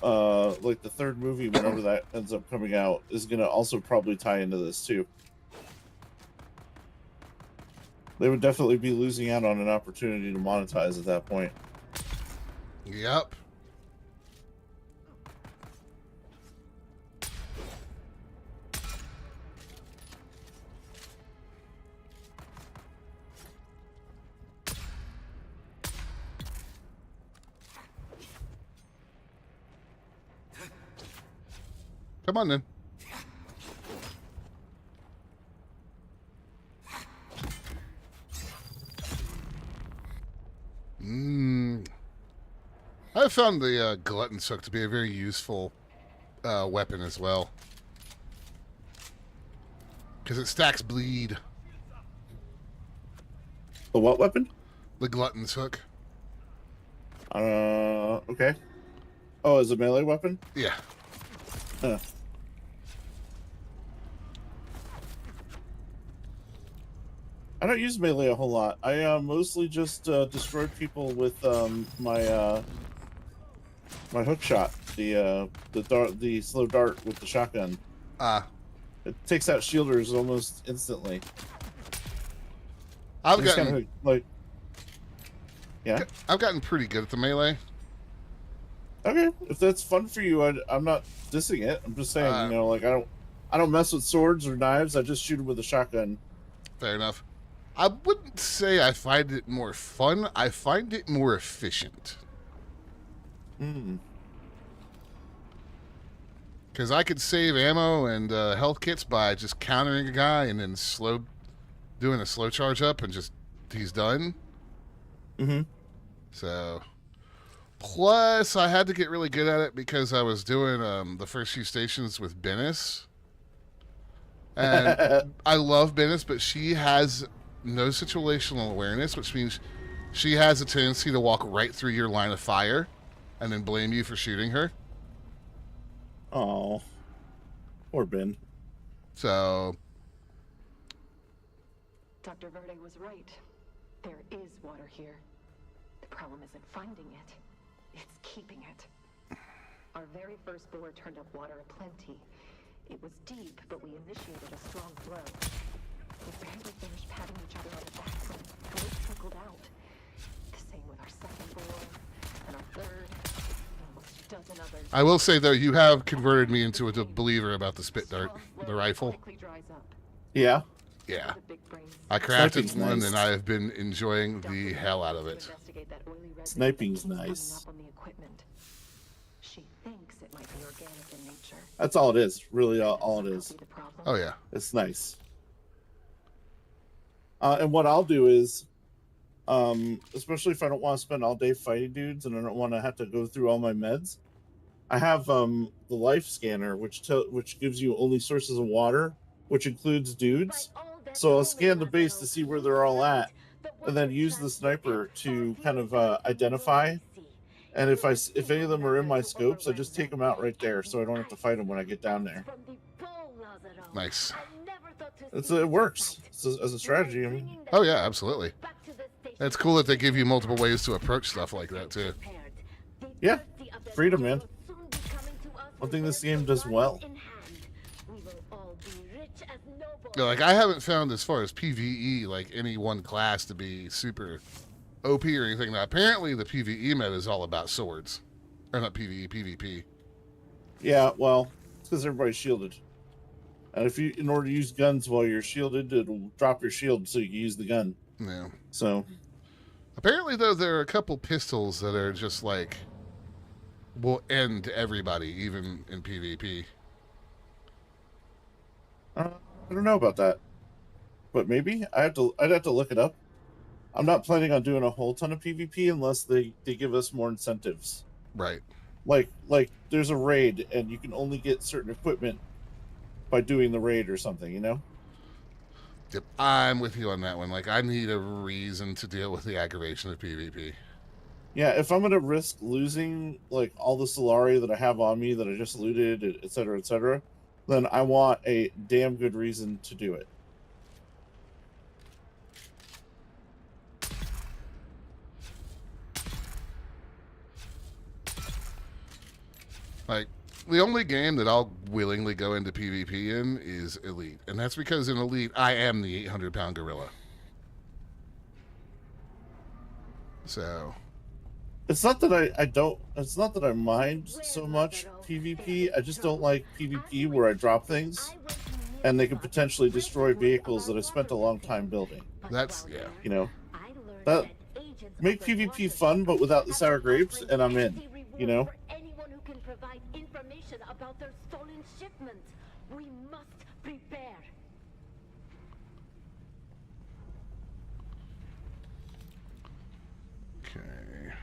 like the third movie, whenever that ends up coming out, is going to also probably tie into this too. They would definitely be losing out on an opportunity to monetize at that point. Yep. Come on then. I found the glutton's hook to be a very useful weapon as well, because it stacks bleed. The what weapon? The glutton's hook. Okay. Oh, is it a melee weapon? Yeah. Huh. I don't use melee a whole lot. I mostly just destroyed people with my my hook shot, the slow dart with the shotgun. It takes out shielders almost instantly. I've gotten yeah. I've gotten pretty good at the melee. Okay, if that's fun for you, I'm not dissing it. I'm just saying, like I don't mess with swords or knives. I just shoot them with a shotgun. Fair enough. I wouldn't say I find it more fun. I find it more efficient. Because I could save ammo and health kits by just countering a guy and then doing a slow charge up and just he's done. So, plus I had to get really good at it because I was doing the first few stations with Bennis. And I love Bennis, but she has no situational awareness, which means she has a tendency to walk right through your line of fire and then blame you for shooting her. Oh, poor Ben. So, Dr. Verde was right. There is water here. The problem isn't finding it. It's keeping it. Our very first bore turned up water aplenty. It was deep, but we initiated a strong flow. We barely finished patting each other on the back when it trickled out. The same with our second bore, and our third, and almost a dozen others. I will say, though, you have converted me into a believer about the spit dart, the rifle. Yeah. Yeah. I crafted Sniping's one, nice. and I have been enjoying the hell out of it. Sniping's nice. She thinks it might be organic in nature. That's all it is. Really, all it is. Oh, yeah. It's nice. And what I'll do is, especially if I don't want to spend all day fighting dudes and I don't want to have to go through all my meds, I have the life scanner, which gives you only sources of water, which includes dudes. So I'll scan the base to see where they're all at, and then use the sniper to kind of identify. And if any of them are in my scopes, I just take them out right there, so I don't have to fight them when I get down there. Nice. It works as a strategy. I mean, Oh, yeah, absolutely. It's cool that they give you multiple ways to approach stuff like that, too. yeah, freedom, man. One thing this game does well. Yeah, like, I haven't found, as far as PvE, like, any one class to be super OP or anything. Now, apparently the PvE meta is all about swords. Or not PvE, PvP. Yeah, well, it's because everybody's shielded. And in order to use guns while you're shielded, it'll drop your shield so you can use the gun. Yeah. So, Apparently, though, there are a couple pistols that are just, like, will end everybody, even in PvP. I don't know about that, but maybe I'd have to look it up. I'm not planning on doing a whole ton of PvP unless they give us more incentives. Right. Like there's a raid and you can only get certain equipment by doing the raid or something, you know? Yep, I'm with you on that one. Like, I need a reason to deal with the aggravation of PvP. Yeah, if I'm gonna risk losing like all the Solari that I have on me that I just looted, et cetera, then I want a damn good reason to do it. Like, the only game that I'll willingly go into PvP in is Elite. And that's because in Elite, I am the 800-pound gorilla. So, It's not that I don't. It's not that I mind so much PvP. I just don't like PvP where I drop things, and they can potentially destroy vehicles that I spent a long time building. that's, yeah. You know, that make PvP fun, but without the sour grapes, and I'm in. You know. Anyone who can provide information about their stolen shipments. We must prepare. Okay.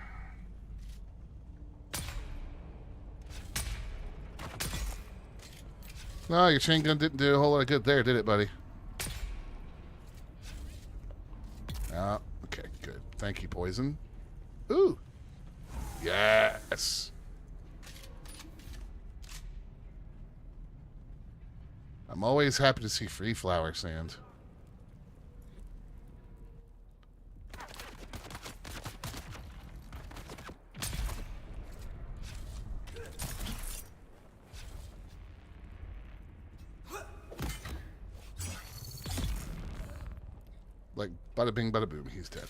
No, your chain gun didn't do a whole lot of good there, did it, buddy? Oh, okay, good. Thank you, Poison. Ooh. Yes. I'm always happy to see free flower sand. Like, bada bing, bada boom, he's dead.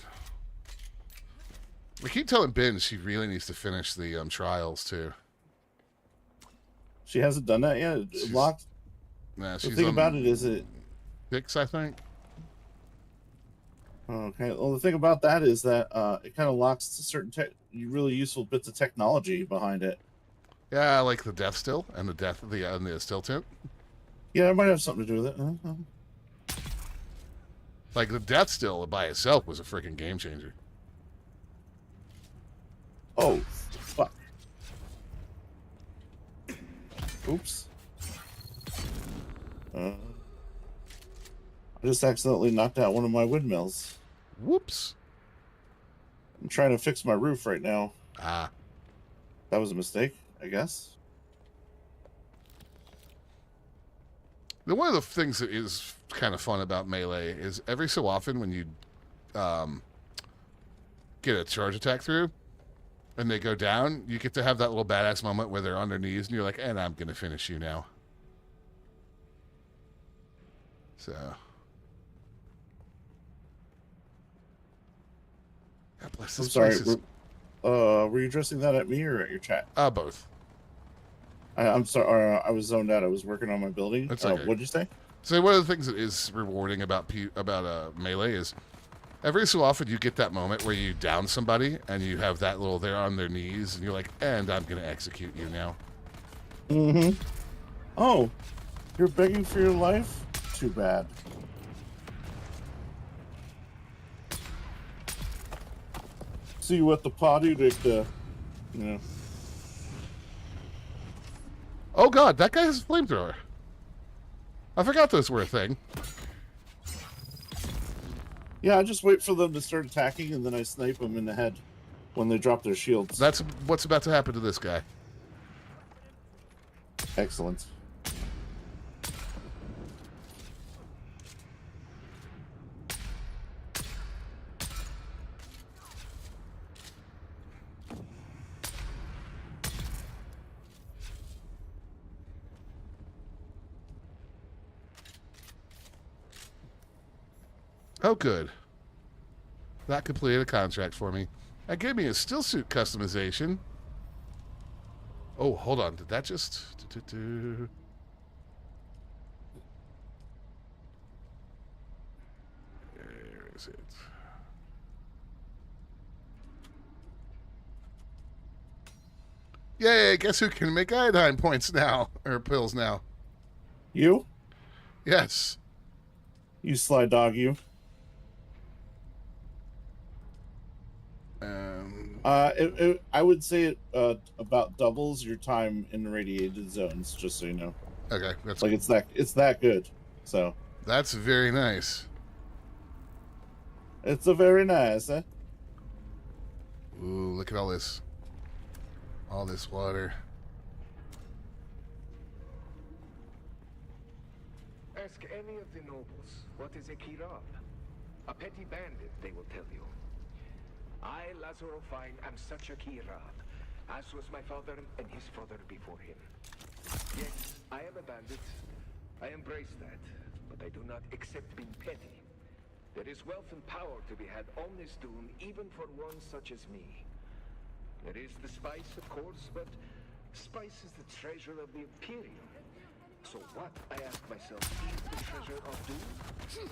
We keep telling Ben she really needs to finish the trials, too. She hasn't done that yet. It's locked. Nah, The she's thing on about it is it. 6, I think. Okay. Well, the thing about that is that it kind of locks certain really useful bits of technology behind it. Yeah, I like the death still and the still tint. Yeah, it might have something to do with it. Like the death still by itself was a freaking game changer. Oh, fuck. Oops. I just accidentally knocked out one of my windmills. Whoops. I'm trying to fix my roof right now. Ah. That was a mistake, I guess. One of the things that is kind of fun about Melee is every so often when you get a charge attack through and they go down, you get to have that little badass moment where they're on their knees and you're like, and I'm going to finish you now. So. God bless this I'm sorry. place. Were you addressing that at me or at your chat? Both. I'm sorry. I was zoned out. I was working on my building. That's okay. What'd you say? So one of the things that is rewarding about Melee is every so often you get that moment where you down somebody and you have that little they're on their knees and you're like, and I'm going to execute you now. Mm-hmm. Oh, you're begging for your life? Too bad. See you at the party, you know. Oh god, that guy has a flamethrower. I forgot those were a thing. Yeah, I just wait for them to start attacking and then I snipe them in the head when they drop their shields. That's what's about to happen to this guy. Excellent. Oh, good. That completed a contract for me. That gave me a still suit customization. Oh, hold on. Did that just... Where is it? Yay, guess who can make iodine points now? Or pills now? You? Yes. You sly dog, you. I would say it about doubles your time in radiated zones, just so you know. Okay, that's Like it's that good. So that's very nice. it's a very nice. Eh? Ooh, look at all this water. Ask any of the nobles, what is a Kirab? A petty bandit, they will tell you. I, Lazaro Fine, am such a Kirab, as was my father and his father before him. Yes, I am a bandit. I embrace that, but I do not accept being petty. There is wealth and power to be had on this Dune, even for one such as me. There is the spice, of course, but spice is the treasure of the Imperium. So what, I ask myself, is the treasure of Dune?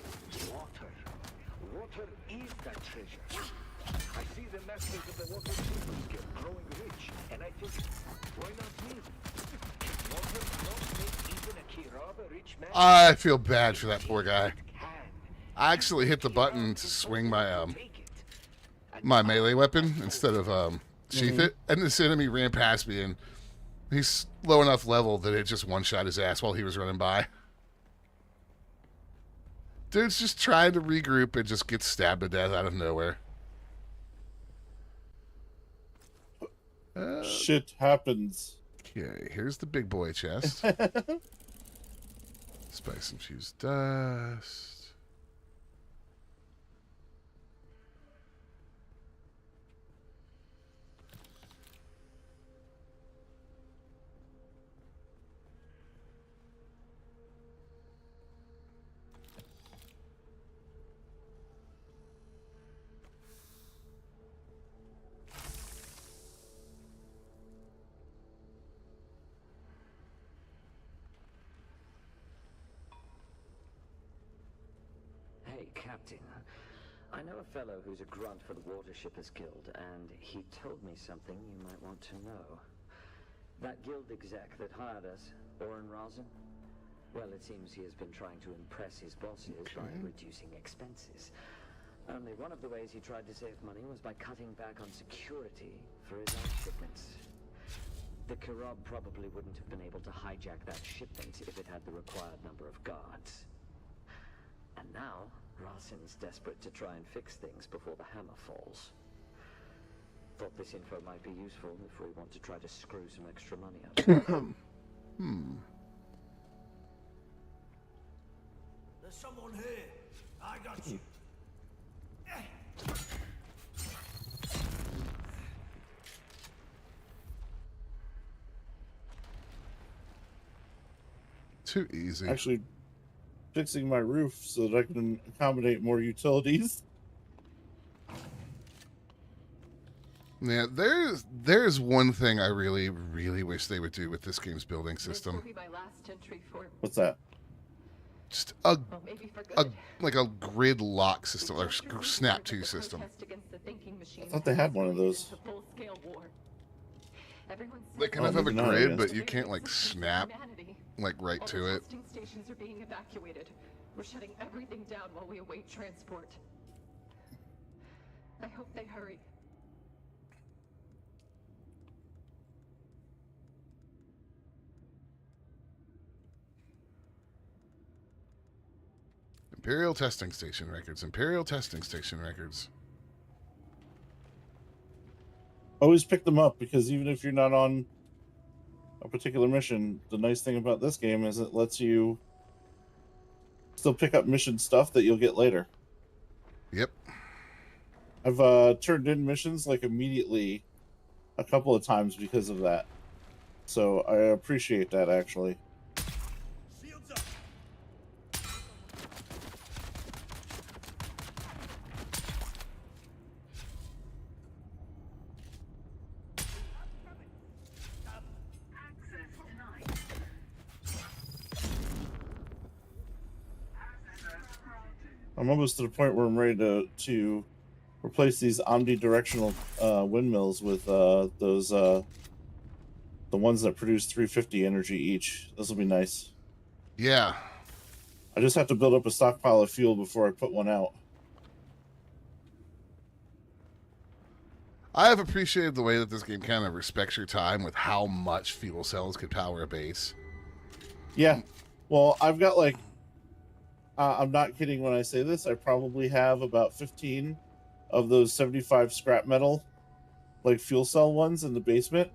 Water. Water is that treasure. I see the masters of the Water Super Skill growing rich, and I think, why not me? Can water not make even a Kirab a rich man? I feel bad for that poor guy. I actually hit the button to swing my my melee weapon instead of sheath it, and this enemy ran past me, and he's low enough level that it just one-shot his ass while he was running by. Dude's just trying to regroup and just gets stabbed to death out of nowhere. Shit happens. Okay, here's the big boy chest. Spice infused dust. Hey, Captain. I know a fellow who's a grunt for the Watershippers Guild, and he told me something you might want to know. That guild exec that hired us, Oren Razin? Well, it seems he has been trying to impress his bosses by reducing expenses. Only one of the ways he tried to save money was by cutting back on security for his own shipments. The Kirab probably wouldn't have been able to hijack that shipment if it had the required number of guards. And now, Rasen's desperate to try and fix things before the hammer falls. Thought this info might be useful if we want to try to screw some extra money out of it. There's someone here. I got you. Too easy. Actually, fixing my roof so that I can accommodate more utilities. Yeah, there's one thing I really, really wish they would do with this game's building system. This will be my last entry for What's that? Just well, maybe for good. like a grid lock system or snap to system. I thought they had one of those. They kind of have a grid, but you can't like snap like right to it. Testing stations are being evacuated. We're shutting everything down while we await transport. I hope they hurry. Imperial testing station records. Imperial testing station records. Always pick them up, because even if you're not on a particular mission, the nice thing about this game is it lets you still pick up mission stuff that you'll get later. Yep. I've turned in missions like immediately a couple of times because of that. So I appreciate that, actually. Shields up. I'm almost to the point where I'm ready to replace these omnidirectional windmills with those the ones that produce 350 energy each. This will be nice. Yeah. I just have to build up a stockpile of fuel before I put one out. I have appreciated the way that this game kind of respects your time with how much fuel cells could power a base. Yeah. Well, I've got like, I'm not kidding when I say this. I probably have about 15 of those 75 scrap metal, like fuel cell ones in the basement.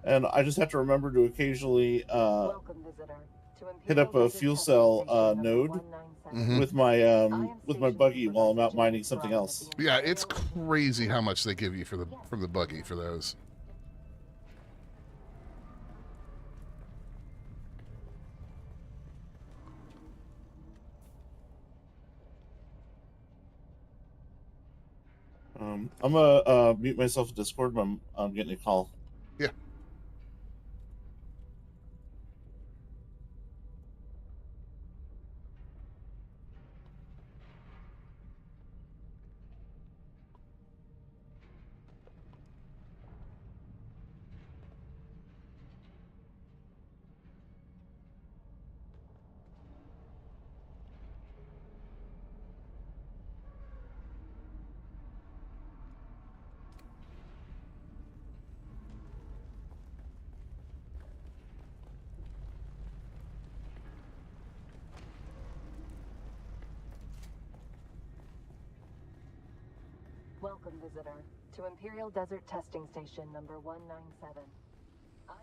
And I just have to remember to occasionally Welcome, visitor, to hit Imperial up a Desert fuel Testing cell Station number node 197. with my buggy while I'm out mining something else. Yeah, it's crazy how much they give you for the from the buggy for those. I'm gonna mute myself in Discord. I'm getting a call. Yeah. Welcome, visitor, to Imperial Desert Testing Station number 197. I am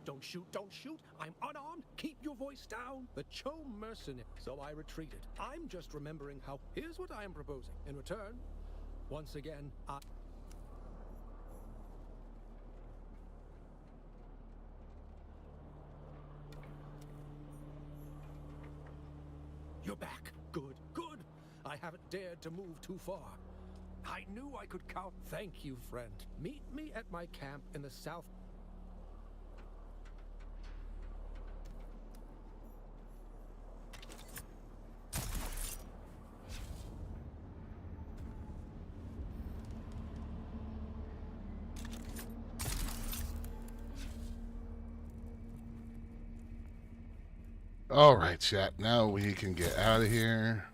Don't shoot, don't shoot. I'm unarmed. Keep your voice down. The Cho mercenary. So I retreated. I'm just remembering how. Here's what I am proposing. In return, once again, You're back. Good, good. I haven't dared to move too far. I knew I could count. Thank you, friend. Meet me at my camp in the south. All right, chat. Now we can get out of here.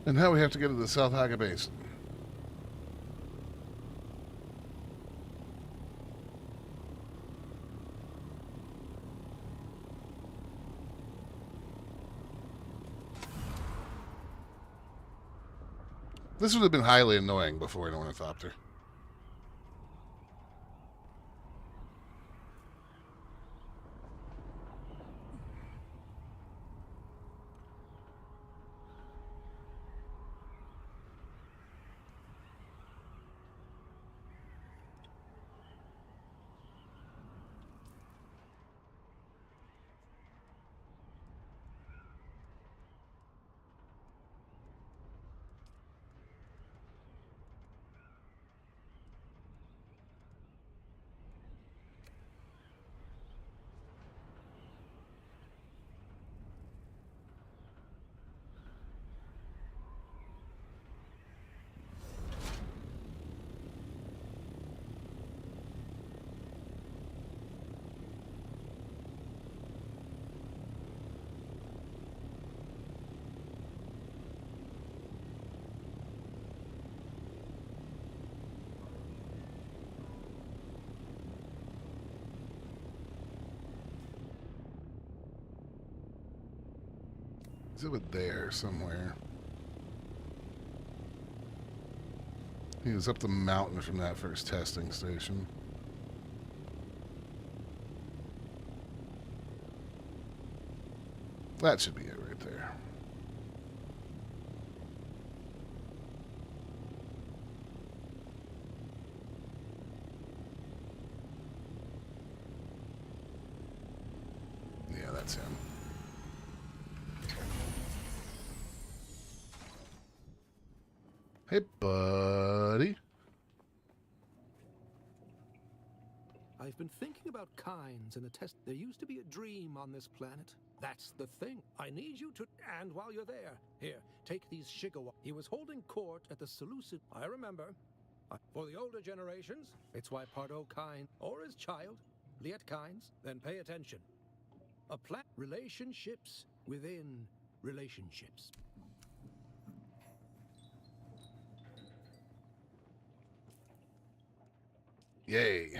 And now we have to go to the South Haga Basin. This would have been highly annoying before an ornithopter. do it there somewhere. He was up the mountain from that first testing station. That should be it right there. Yeah, that's him. Hey, buddy. I've been thinking about kinds and the test. There used to be a dream on this planet. That's the thing. I need you to. And while you're there, here, take these Shigawa. He was holding court at the Seleucid. I remember. For the older generations, it's why Pardo kind or his child, Liet Kynes, then pay attention. A plant relationships within relationships. Yay.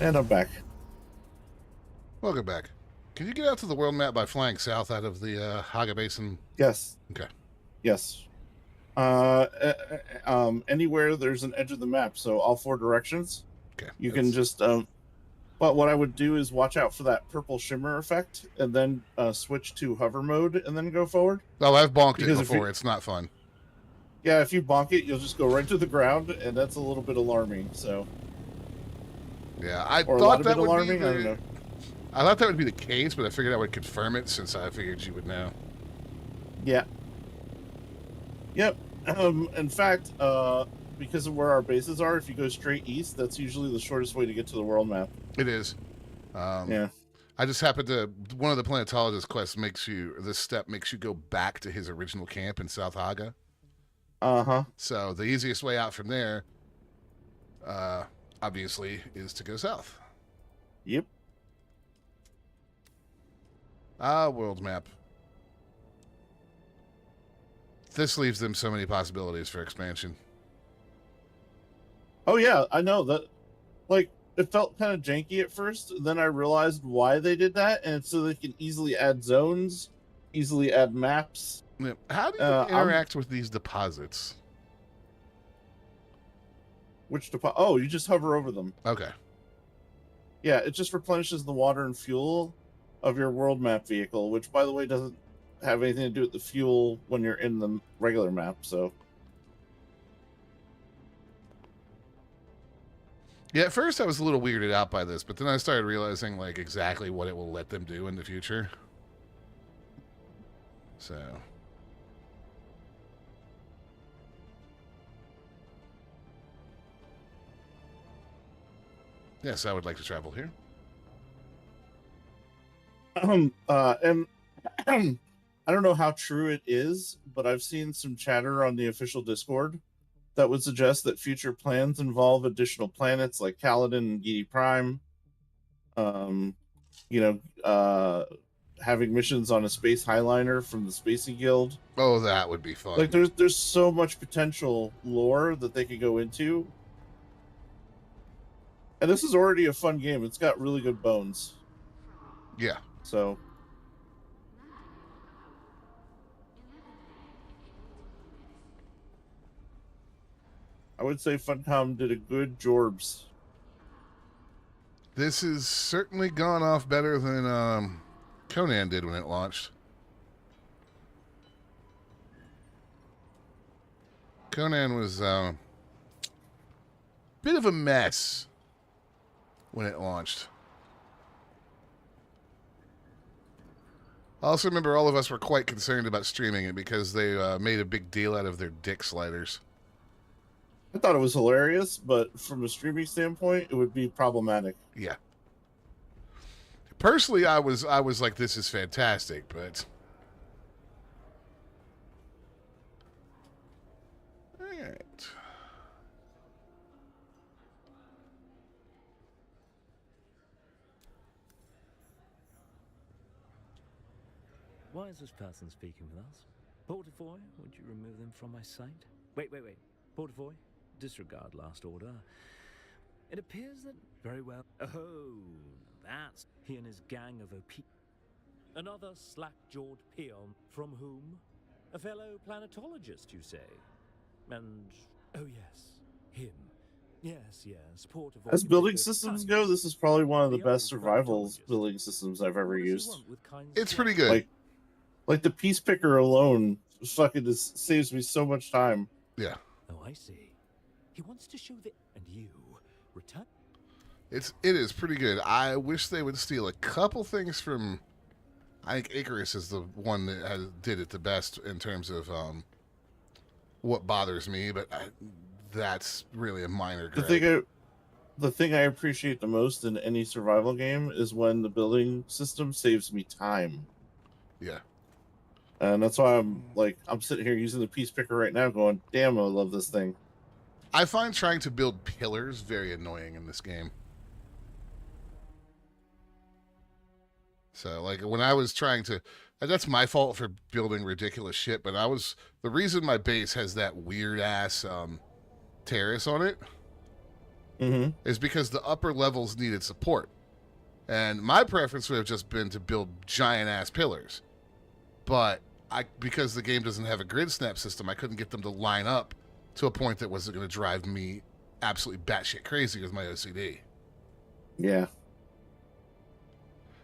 And I'm back. Welcome back. Can you get out to the world map by flying south out of the Haga Basin? Yes. Okay. Yes. Anywhere there's an edge of the map, so all four directions. Okay. You can just but what I would do is watch out for that purple shimmer effect and then switch to hover mode and then go forward. Oh, I've bonked Because it before. It's not fun. Yeah, if you bonk it, you'll just go right to the ground, and that's a little bit alarming. So. Yeah, I or thought that would would be I don't know. I thought that would be the case, but I figured I would confirm it since I figured you would know. Yeah. Yep. In fact, because of where our bases are, if you go straight east, that's usually the shortest way to get to the world map. It is. Yeah. I just happened to. One of the planetologist quests makes you. This step makes you go back to his original camp in South Haga. So the easiest way out from there, obviously, is to go south. Yep. World map. This leaves them so many possibilities for expansion. Oh yeah, I know that. Like, it felt kind of janky at first. Then I realized why they did that, and it's so they can easily add zones, easily add maps. Yeah. How do you interact with these deposits? Which deposit? Oh, you just hover over them. Okay. Yeah, it just replenishes the water and fuel of your world map vehicle, which, by the way, doesn't have anything to do with the fuel when you're in the regular map, so... Yeah, at first I was a little weirded out by this, but then I started realizing, like, exactly what it will let them do in the future. So... Yes, I would like to travel here. And I don't know how true it is, but I've seen some chatter on the official Discord that would suggest that future plans involve additional planets like Kaladin and Gedi Prime. Having missions on a space highliner from the Spacey Guild. Oh, that would be fun. Like, there's so much potential lore that they could go into. And this is already a fun game. It's got really good bones. Yeah. So... I would say Funcom did a good Jorbs. This has certainly gone off better than Conan did when it launched. Conan was a bit of a mess when it launched. I also remember all of us were quite concerned about streaming it because they made a big deal out of their dick sliders. I thought it was hilarious, but from a streaming standpoint, it would be problematic. Yeah. Personally, I was like, this is fantastic, but all right. Why is this person speaking with us? Portafoy, would you remove them from my sight? Wait. Portafoy, disregard last order. It appears that very well. Oh, that's he and his gang of OP. Another slack-jawed peon from whom? A fellow planetologist, you say? And, oh yes, him. Yes, Portafoy. As building systems go, this is probably one of the best survival building systems I've ever used. It's pretty good. Like the piece picker alone fucking saves me so much time. Yeah. Oh, I see. He wants to show that, and you return. It is pretty good. I wish they would steal a couple things from. I think Icarus is the one that did it the best in terms of what bothers me, but that's really a minor gripe. The thing I appreciate the most in any survival game is when the building system saves me time. Yeah. And that's why I'm sitting here using the piece picker right now going, damn, I love this thing. I find trying to build pillars very annoying in this game. So, like, when I was trying to... And that's my fault for building ridiculous shit, but the reason my base has that weird-ass terrace on it is because the upper levels needed support. And my preference would have just been to build giant-ass pillars. But because the game doesn't have a grid snap system, I couldn't get them to line up to a point that wasn't going to drive me absolutely batshit crazy with my OCD. Yeah.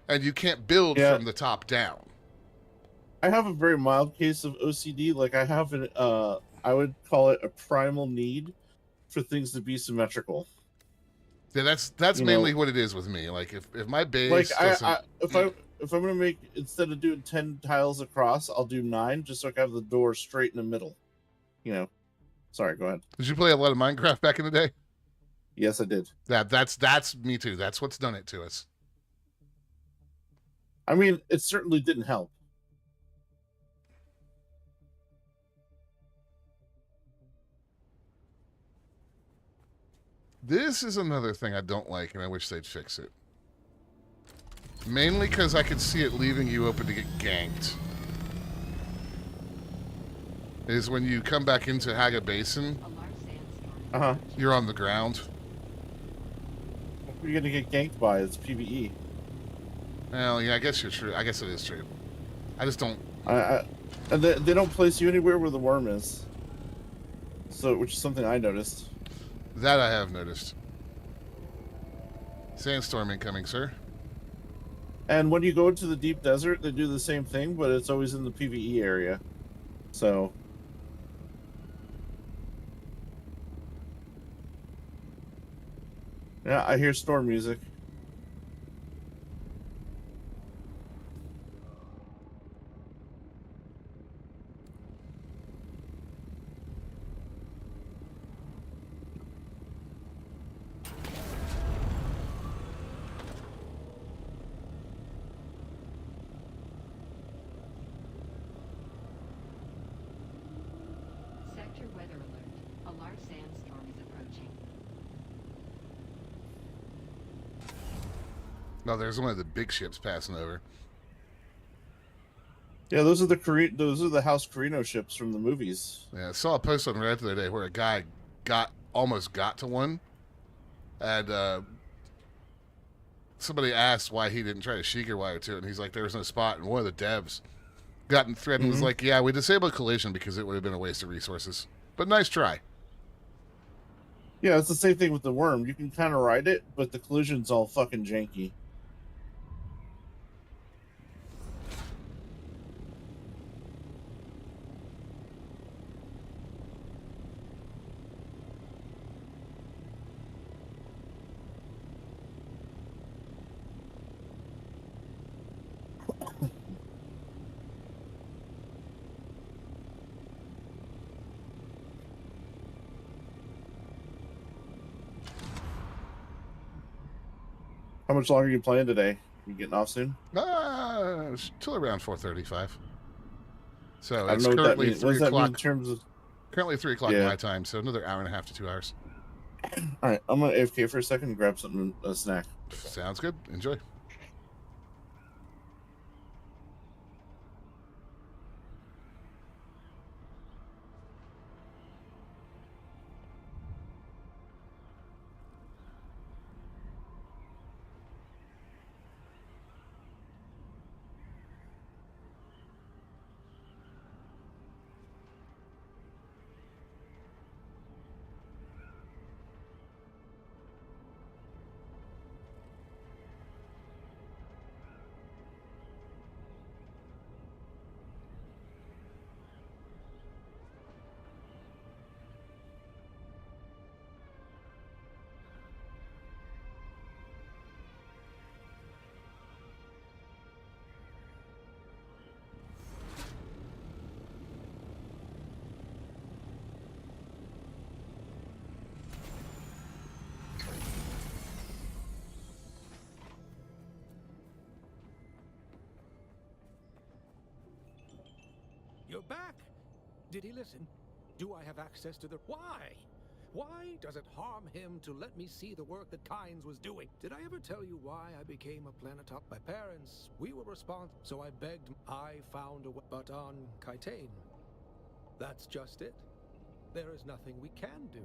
And you can't build from the top down. I have a very mild case of OCD. Like I have I would call it a primal need for things to be symmetrical. Yeah, that's mainly what it is with me. Like if my base if I'm gonna make, instead of doing 10 tiles across, I'll do 9 just so I can have the door straight in the middle. Sorry, go ahead. Did you play a lot of Minecraft back in the day? Yes, I did. That's me too. That's what's done it to us. I mean, it certainly didn't help. This is another thing I don't like, and I wish they'd fix it. Mainly because I could see it leaving you open to get ganked. Is when you come back into Haga Basin, you're on the ground. What are you gonna get ganked by? It's PvE. Well, yeah, I guess you're true. I guess it is true. I just don't... And they don't place you anywhere where the worm is. So, which is something I noticed. That I have noticed. Sandstorm incoming, sir. And when you go into the deep desert, they do the same thing, but it's always in the PvE area. So... Yeah, I hear storm music. Sector weather alert. A large sandstorm is approaching. No, there's one of the big ships passing over. Yeah, those are the House Carino ships from the movies. Yeah, I saw a post on Reddit the other day where a guy almost got to one, and somebody asked why he didn't try to Sheikah wire to it, and he's like, there was no spot, and one of the devs got in thread and was like, yeah, we disabled collision because it would have been a waste of resources. But nice try. Yeah, it's the same thing with the worm. You can kind of ride it, but the collision's all fucking janky. How much longer are you playing today? You getting off soon? Till around 4:35. So I don't it's know what that currently means. What 3 does that mean in o'clock. terms of? Currently 3 o'clock Yeah. my time, so another hour and a half to 2 hours. All right, I'm gonna AFK for a second and grab something, a snack. Sounds good. Enjoy. You're back! Did he listen? Do I have access to the... Why? Why does it harm him to let me see the work that Kynes was doing? Did I ever tell you why I became a planetop? My parents, we were responsible, so I begged. I found a way, but on Kaitane. That's just it. There is nothing we can do.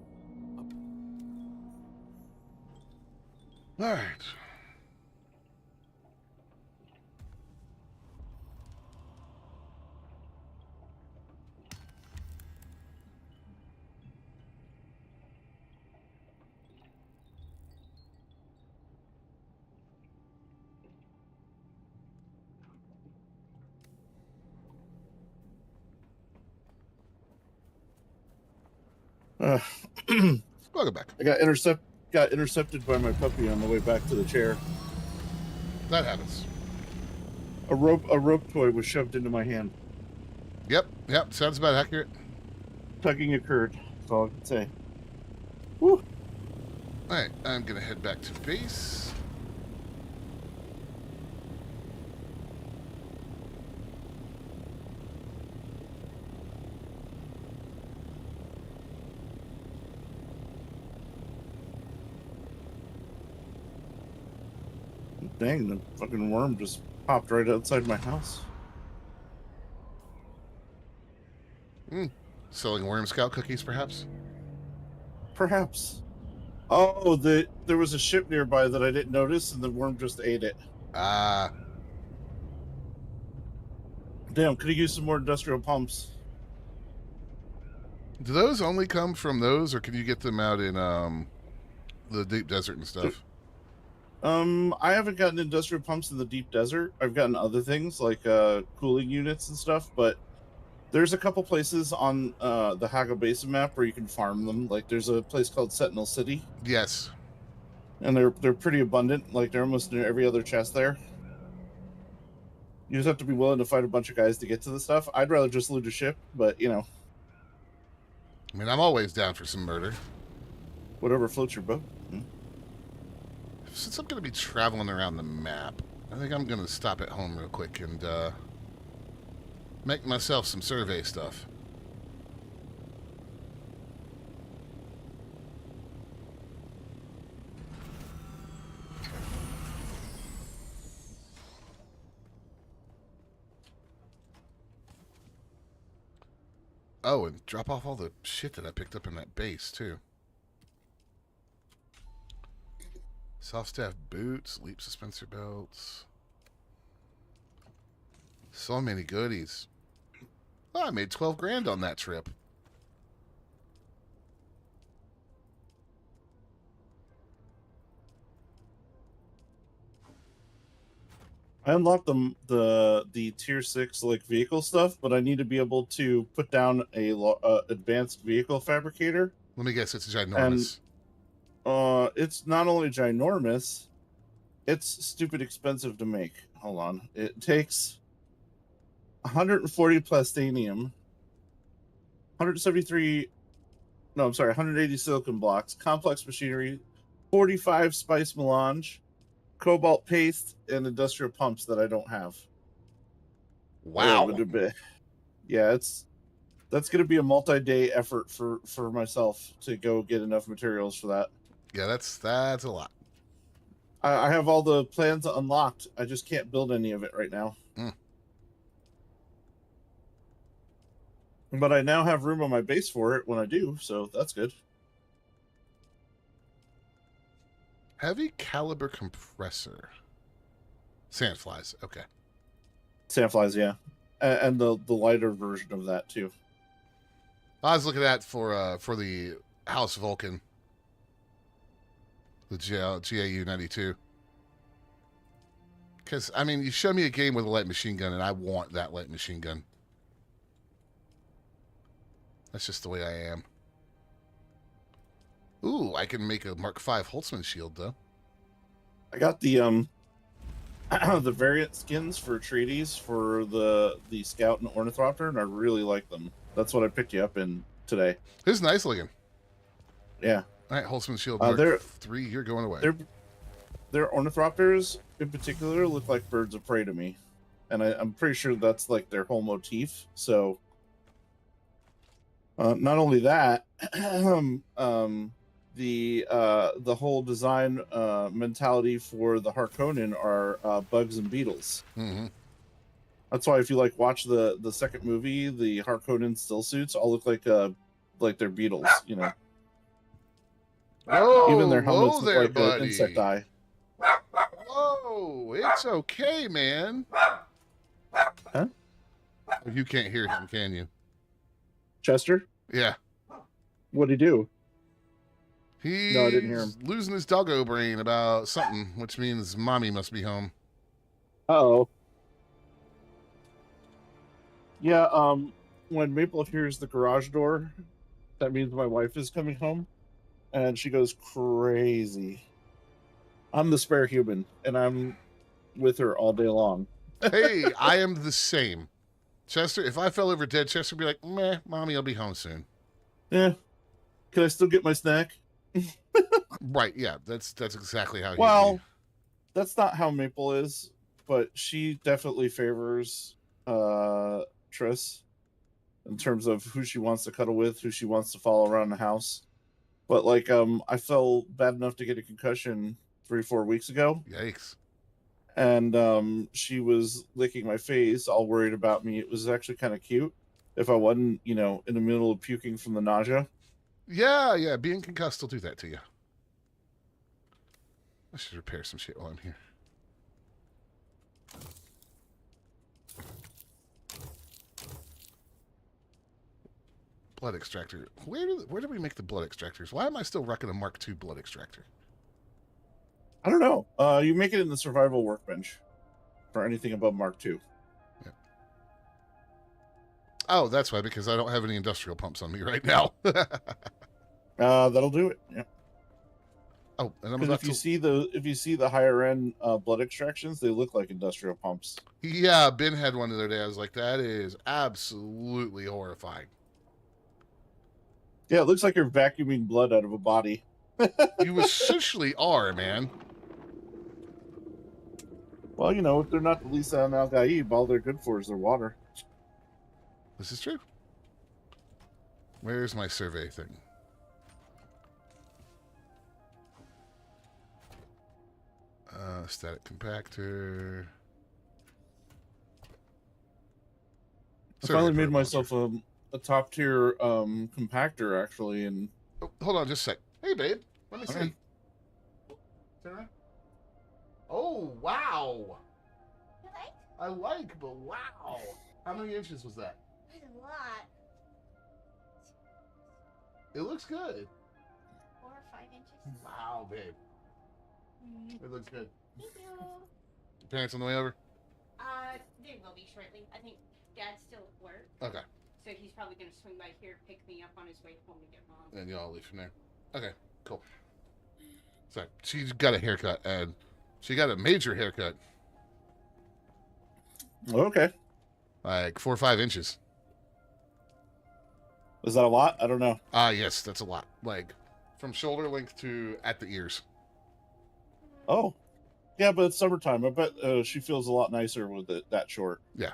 All right. Welcome back. I got intercepted by my puppy on the way back to the chair. That happens. A rope toy was shoved into my hand. Yep. Sounds about accurate. Tugging occurred. That's all I can say. Woo. All right, I'm gonna head back to base. Dang, the fucking worm just popped right outside my house. Selling Worm Scout cookies, perhaps? Perhaps. Oh, there was a ship nearby that I didn't notice, and the worm just ate it. Ah. Damn, could have used some more industrial pumps. Do those only come from those, or can you get them out in the deep desert and stuff? I haven't gotten industrial pumps in the deep desert. I've gotten other things like cooling units and stuff, but there's a couple places on the Haga Basin map where you can farm them. Like there's a place called Sentinel City. Yes. And they're pretty abundant. Like they're almost near every other chest there. You just have to be willing to fight a bunch of guys to get to the stuff. I'd rather just loot a ship, but you know. I mean, I'm always down for some murder. Whatever floats your boat. Since I'm going to be traveling around the map, I think I'm going to stop at home real quick and make myself some survey stuff. Oh, and drop off all the shit that I picked up in that base, too. Soft staff boots, leap suspensor belts. So many goodies. Oh, I made 12 grand on that trip. I unlocked the tier 6 like vehicle stuff, but I need to be able to put down a advanced vehicle fabricator. Let me guess, it's ginormous. And it's not only ginormous, it's stupid expensive to make. Hold on. It takes 140 plastinium, 180 silicon blocks, complex machinery, 45 spice melange, cobalt paste and industrial pumps that I don't have. Wow. Yeah, that's going to be a multi-day effort for myself to go get enough materials for that. Yeah, that's a lot. I have all the plans unlocked. I just can't build any of it right now. But I now have room on my base for it when I do, so that's good. Heavy caliber compressor. Sandflies. Okay. Sandflies, yeah. And the lighter version of that, too. I was looking at for the House Vulcan. The GAU 92. Because, I mean, you show me a game with a light machine gun, and I want that light machine gun. That's just the way I am. Ooh, I can make a Mark V Holtzman shield, though. I got the the variant skins for Atreides for the Scout and Ornithopter, and I really like them. That's what I picked you up in today. It's nice looking. Yeah. All right, Holtzman shield Mark 3, you're going away. Their Ornithopters, in particular, look like birds of prey to me. And I'm pretty sure that's like their whole motif. So, not only that, the whole design mentality for the Harkonnen are bugs and beetles. Mm-hmm. That's why if you watch the second movie, the Harkonnen still suits all look like they're beetles, you know. Whoa, even their helmets there, look like an buddy. insect eye. Whoa, it's okay, man. Huh? You can't hear him, can you? Chester? Yeah. What'd he do? He's No, I didn't hear him. losing his doggo brain about something, which means mommy must be home. Uh-oh. Yeah, when Maple hears the garage door, that means my wife is coming home, and she goes crazy. I'm the spare human, and I'm with her all day long. Hey, I am the same. Chester, if I fell over dead, Chester would be like, meh, mommy will be home soon. Yeah. Can I still get my snack? Right, yeah, that's exactly how Well, that's not how Maple is, but she definitely favors Triss in terms of who she wants to cuddle with, who she wants to follow around the house. But I fell bad enough to get a concussion 3-4 weeks ago. Yikes. And she was licking my face, all worried about me. It was actually kind of cute if I wasn't, in the middle of puking from the nausea. Yeah, being concussed will do that to you. I should repair some shit while I'm here. Blood extractor. Where do we make the blood extractors? Why am I still rocking a Mark II blood extractor? I don't know. You make it in the survival workbench for anything above Mark II. Yeah. Oh, that's why, because I don't have any industrial pumps on me right now. That'll do it. Yeah. Oh, and I'm because if you see the higher end blood extractions, they look like industrial pumps. Yeah, Ben had one the other day. I was like, that is absolutely horrifying. Yeah, it looks like you're vacuuming blood out of a body. You essentially are, man. Well, if they're not the Lisa and Al Gaib, all they're good for is their water. This is true. Where's my survey thing? Static compactor. I finally made myself a top tier compactor, actually, and oh, hold on just a sec. Hey, babe. Let me see. Right. Turn around. Oh, wow. I like, but wow. How many inches was that? That's a lot. It looks good. 4 or 5 inches. Wow, babe. It looks good. Thank you. Your parents on the way over? They will be shortly. I think Dad's still at work. Okay. So he's probably going to swing by here, pick me up on his way home to get Mom. And y'all leave from there. Okay, cool. So she's got a haircut, and she got a major haircut. Okay. Like 4 or 5 inches. Is that a lot? I don't know. Yes, that's a lot. Like from shoulder length to at the ears. Oh. Yeah, but it's summertime. I bet she feels a lot nicer with it that short. Yeah.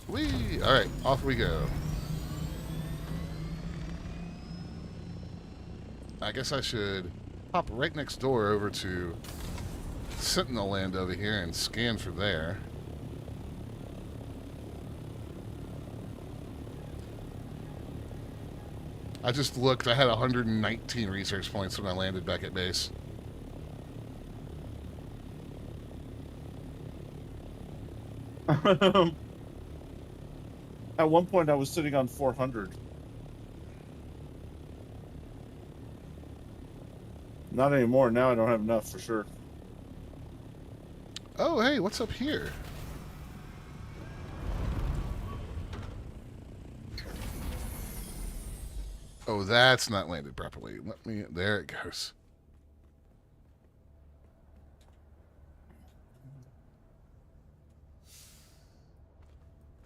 Whee! All right, off we go. I guess I should hop right next door over to Sentinel Land over here and scan for there. I just looked. I had 119 research points when I landed back at base. At one point, I was sitting on 400. Not anymore. Now I don't have enough for sure. Oh, hey, what's up here? Oh, that's not landed properly. Let me... There it goes.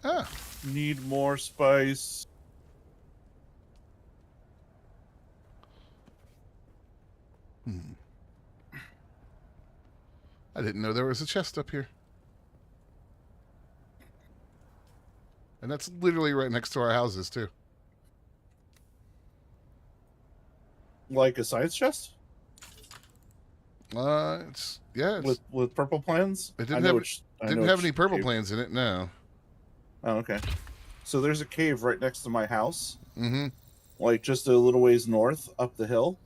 Ah. Need more spice. I didn't know there was a chest up here. And that's literally right next to our houses, too. Like a science chest? It's... Yeah, it's... With purple plans? It didn't have any purple plans in it, no. Oh, okay. So there's a cave right next to my house. Mm-hmm. Like just a little ways north up the hill.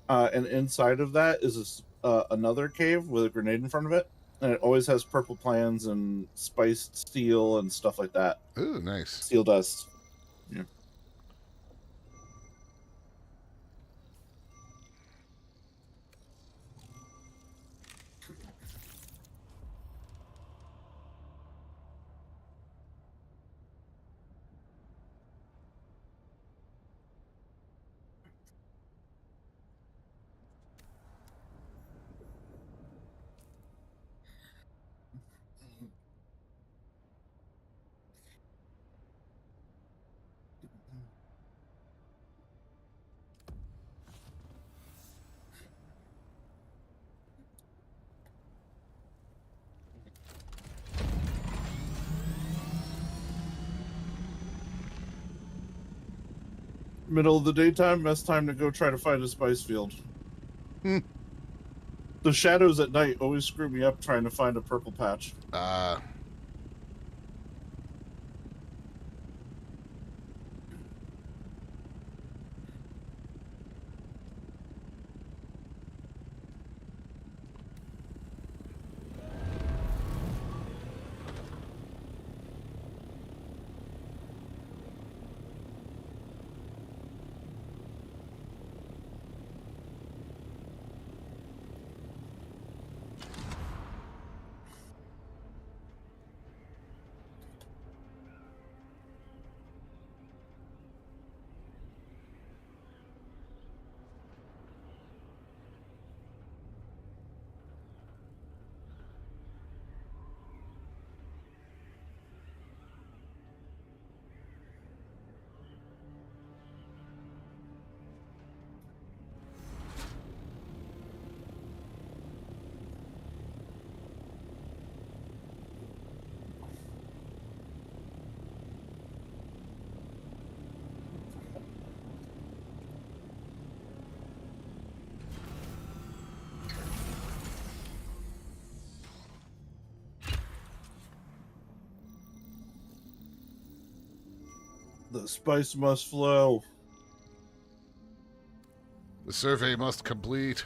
And inside of that is another cave with a grenade in front of it. And it always has purple plans and spiced steel and stuff like that. Ooh, nice. Steel dust. Yeah. Middle of the daytime, best time to go try to find a spice field. The shadows at night always screw me up trying to find a purple patch. The spice must flow. The survey must complete.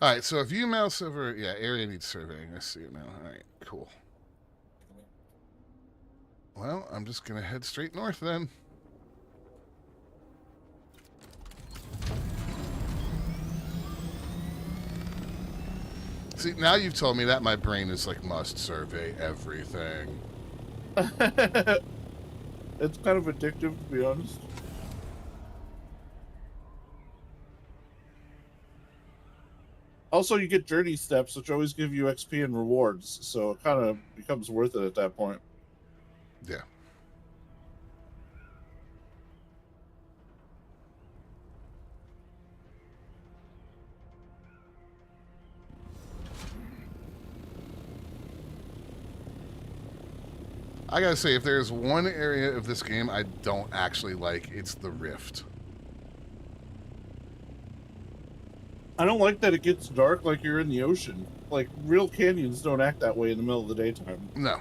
All right, so if you mouse over, yeah, area needs surveying. I see it now. All right, cool. Well, I'm just going to head straight north then. See, now you've told me that my brain is like, must survey everything. It's kind of addictive, to be honest. Also, you get journey steps, which always give you XP and rewards, so it kind of becomes worth it at that point. Yeah. I gotta say, if there's one area of this game I don't actually like, it's the Rift. I don't like that it gets dark like you're in the ocean. Like, real canyons don't act that way in the middle of the daytime. No.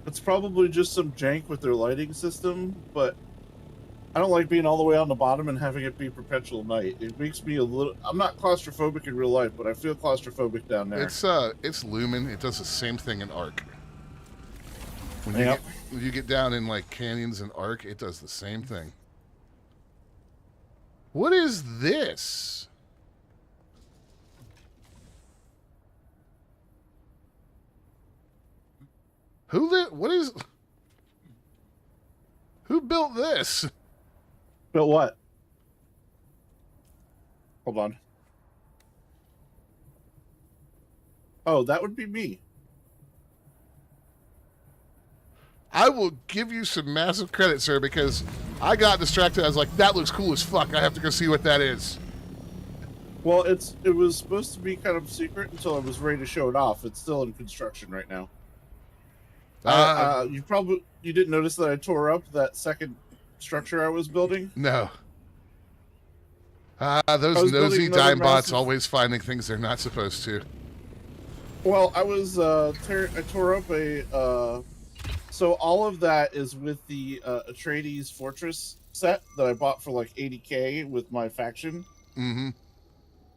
It's probably just some jank with their lighting system, but I don't like being all the way on the bottom and having it be perpetual night. It makes me a little... I'm not claustrophobic in real life, but I feel claustrophobic down there. It's Lumen. It does the same thing in Ark. When you get down in like canyons and Ark, it does the same thing. What is this? Who built this? Built what? Hold on. Oh, that would be me. I will give you some massive credit, sir, because I got distracted. I was like, that looks cool as fuck. I have to go see what that is. Well, it was supposed to be kind of secret until I was ready to show it off. It's still in construction right now. You didn't notice that I tore up that second structure I was building? No. Those nosy dime bots always finding things they're not supposed to. Well, I was I tore up a so all of that is with the Atreides Fortress set that I bought for like $80K with my faction. Mm-hmm.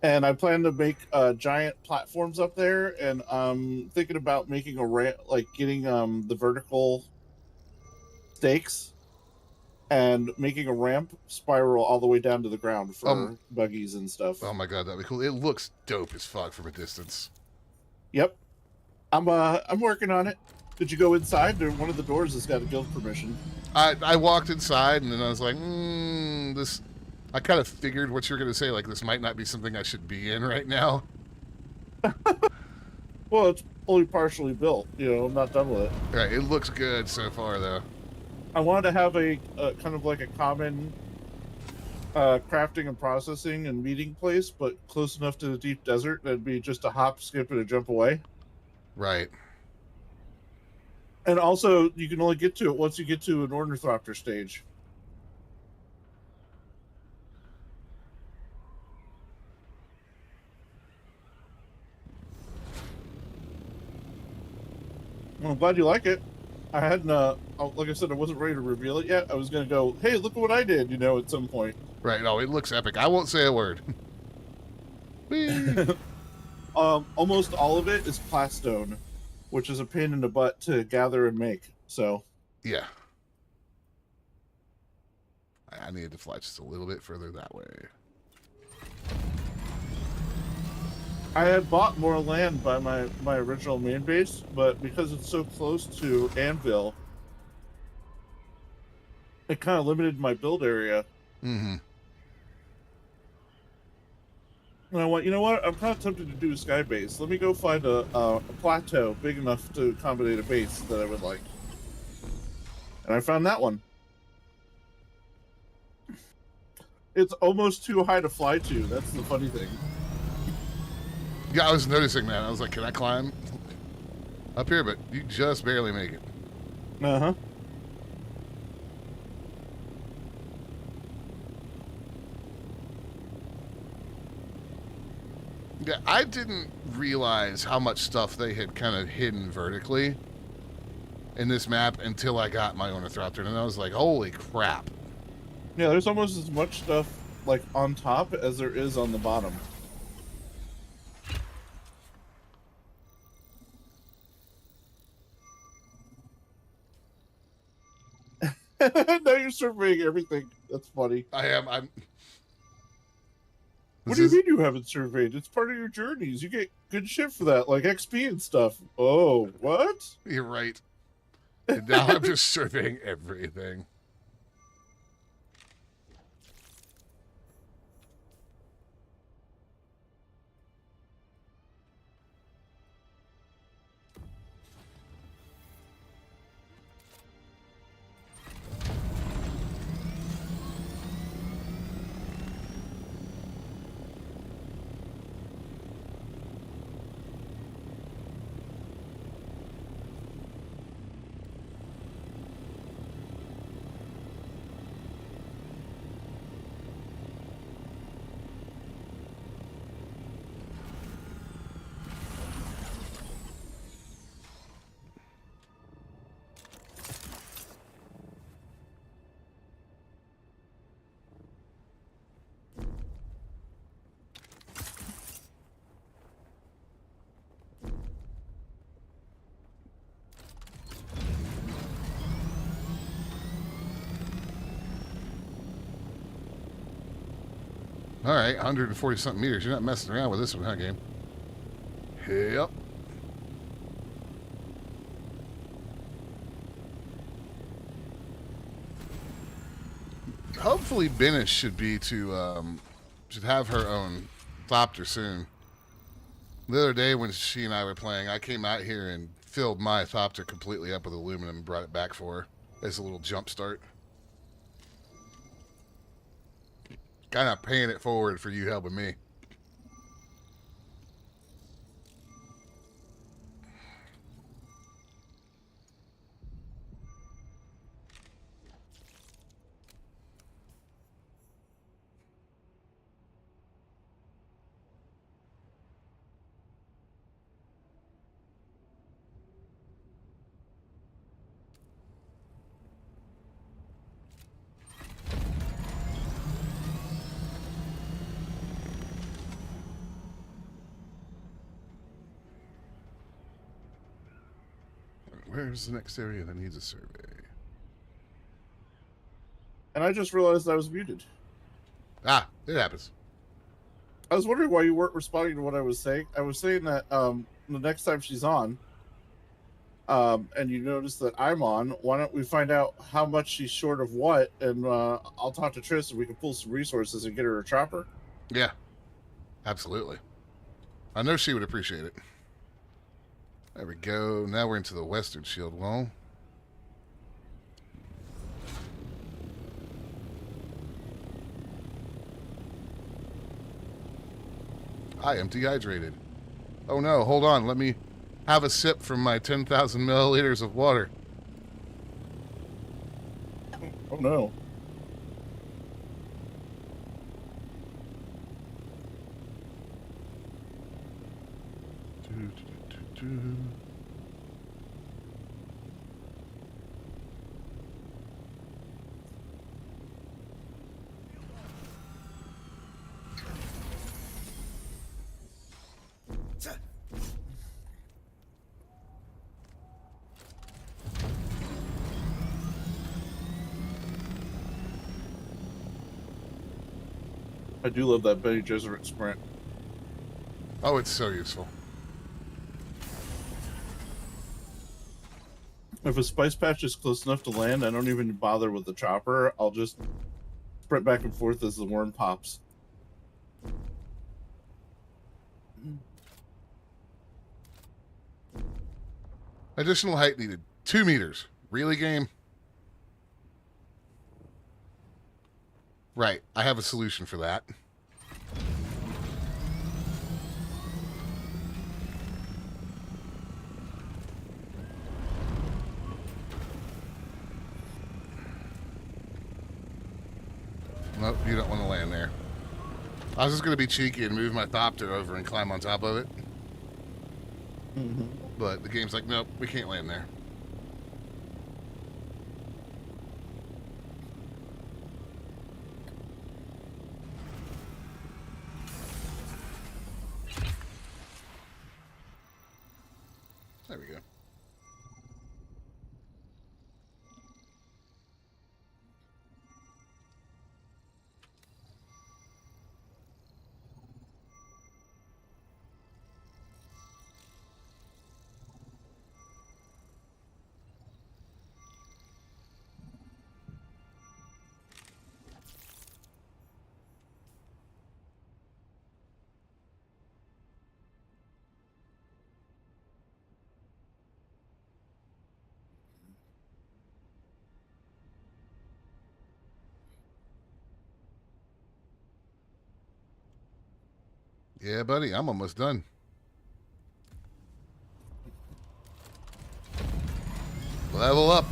And I plan to make giant platforms up there, and I'm thinking about making a ramp, like getting the vertical stakes and making a ramp spiral all the way down to the ground for buggies and stuff. Oh my god, that'd be cool. It looks dope as fuck from a distance. Yep. I'm working on it. Did you go inside? One of the doors has got a guild permission. I walked inside and then I was like, this. I kind of figured what you were going to say. Like, this might not be something I should be in right now. Well, it's only partially built. You know, I'm not done with it. Right. It looks good so far, though. I wanted to have a kind of like a common crafting and processing and meeting place, but close enough to the deep desert that'd be just a hop, skip, and a jump away. Right. And also, you can only get to it once you get to an Ornithopter stage. Well, I'm glad you like it. I hadn't, like I said, I wasn't ready to reveal it yet. I was going to go, hey, look at what I did, at some point. Right. No, it looks epic. I won't say a word. Almost all of it is plastone, which is a pain in the butt to gather and make. So. Yeah. I needed to fly just a little bit further that way. I had bought more land by my original main base, but because it's so close to Anvil, it kind of limited my build area. Mm-hmm. And I went, you know what? I'm kind of tempted to do a sky base. Let me go find a plateau big enough to accommodate a base that I would like. And I found that one. It's almost too high to fly to. That's the funny thing. Yeah, I was noticing that. I was like, can I climb up here? But you just barely make it. Uh-huh. Yeah, I didn't realize how much stuff they had kind of hidden vertically in this map until I got my Ornithopter, and I was like, holy crap. Yeah, there's almost as much stuff, like, on top as there is on the bottom. Now you're surveying everything. That's funny. I am. What do you mean you haven't surveyed? It's part of your journeys. You get good shit for that, like XP and stuff. Oh, what? You're right. And now I'm just surveying everything. All right, 140 something meters. You're not messing around with this one, huh, game? Yep. Hopefully, Benish should have her own thopter soon. The other day when she and I were playing, I came out here and filled my thopter completely up with aluminum and brought it back for her as a little jump start. Kind of paying it forward for you helping me. Where's the next area that needs a survey? And I just realized I was muted. Ah, it happens. I was wondering why you weren't responding to what I was saying. I was saying that the next time she's on, and you notice that I'm on, why don't we find out how much she's short of what, and I'll talk to Triss and we can pull some resources and get her a chopper? Yeah, absolutely. I know she would appreciate it. There we go. Now we're into the western shield wall. I am dehydrated. Oh no, hold on. Let me have a sip from my 10,000 milliliters of water. Oh no. I do love that Benny Gesserit sprint. Oh, it's so useful. If a spice patch is close enough to land, I don't even bother with the chopper. I'll just sprint back and forth as the worm pops. Additional height needed. 2 meters. Really, game? Right. I have a solution for that. Nope, you don't want to land there. I was just going to be cheeky and move my thopter over and climb on top of it. Mm-hmm. But the game's like, nope, we can't land there. There we go. Yeah, buddy, I'm almost done. Level up.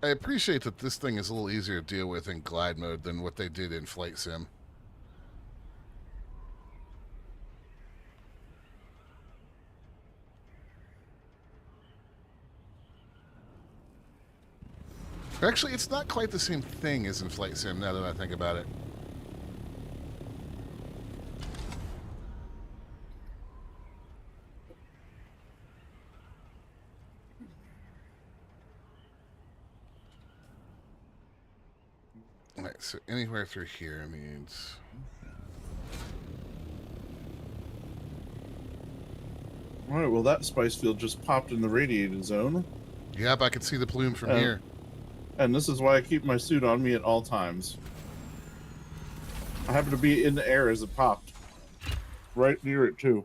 I appreciate that this thing is a little easier to deal with in glide mode than what they did in Flight Sim. Actually, it's not quite the same thing as in Flight Sim now that I think about it. Alright, so anywhere through here means... Alright, well that spice field just popped in the radiated zone. Yep, I can see the plume from here. And this is why I keep my suit on me at all times. I happen to be in the air as it popped. Right near it, too.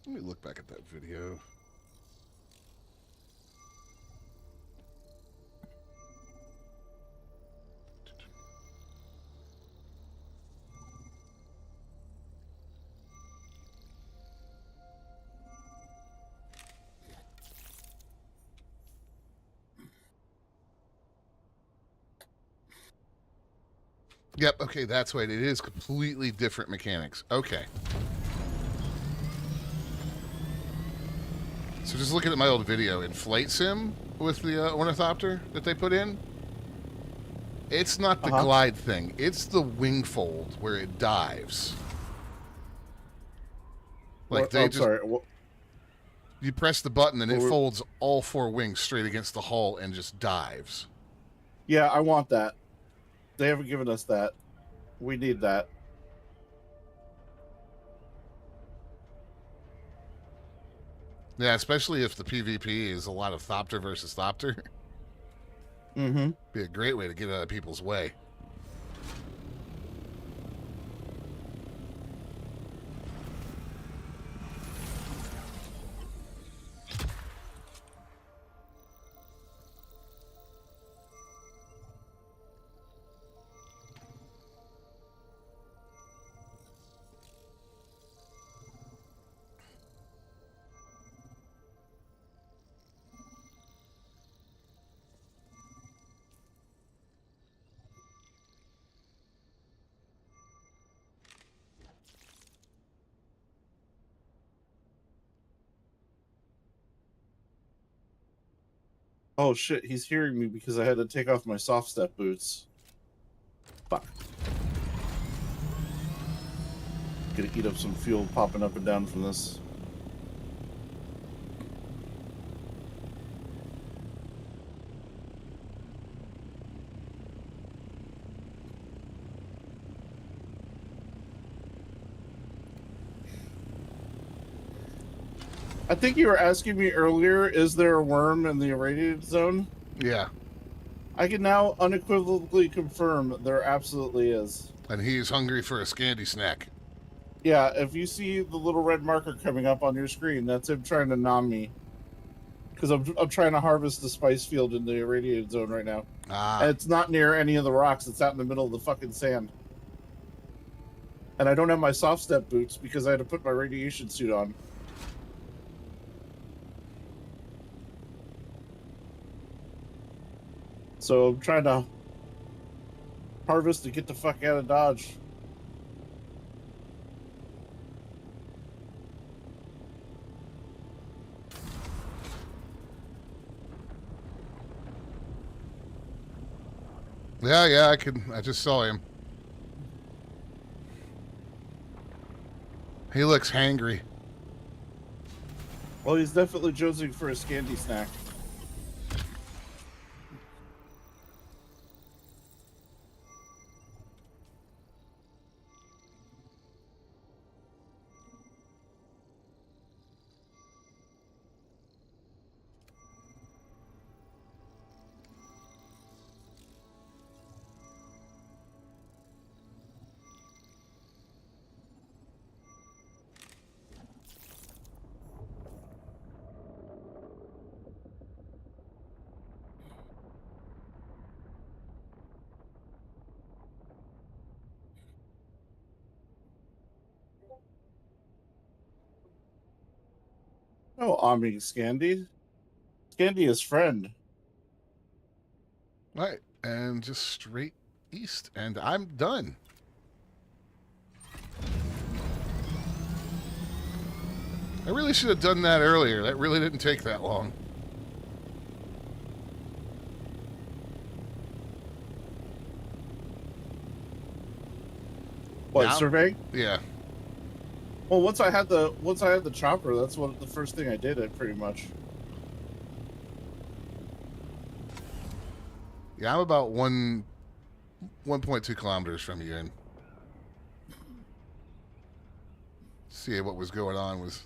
Let me look back at that video. Yep, okay, that's right. It is completely different mechanics. Okay. So just looking at my old video in Flight Sim with the ornithopter that they put in, it's not the glide thing. It's the wing fold where it dives. Like they just... Sorry. You press the button and it folds all four wings straight against the hull and just dives. Yeah, I want that. They haven't given us that. We need that. Yeah, especially if the PvP is a lot of Thopter versus Thopter. Mm-hmm. Be a great way to get out of people's way. Oh shit, he's hearing me because I had to take off my soft step boots. Fuck. Gonna eat up some fuel popping up and down from this. I think you were asking me earlier, is there a worm in the irradiated zone? Yeah. I can now unequivocally confirm there absolutely is. And he's hungry for a Scandi snack. Yeah, if you see the little red marker coming up on your screen, that's him trying to nom me. Because I'm trying to harvest the spice field in the irradiated zone right now. And it's not near any of the rocks. It's out in the middle of the fucking sand. And I don't have my soft step boots because I had to put my radiation suit on. So I'm trying to harvest to get the fuck out of Dodge. Yeah, I just saw him. He looks hangry. Well, he's definitely jonesing for a Scandi snack. Oh, Ami Scandi. Scandi is friend. Right, and just straight east, and I'm done. I really should have done that earlier. That really didn't take that long. What, Yeah. survey? Yeah. Well, once I had the chopper, that's what the first thing I did. It pretty much. Yeah, I'm about 1.2 kilometers from you, and see what was going on was.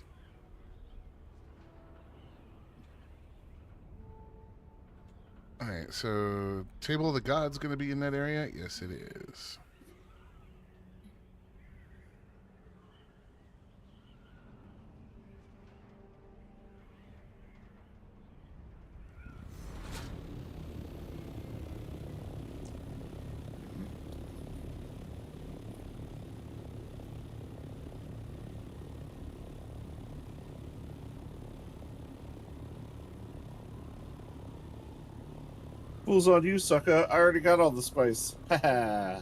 All right, so Table of the Gods going to be in that area? Yes, it is. Fool's on you, sucker. I already got all the spice. Haha.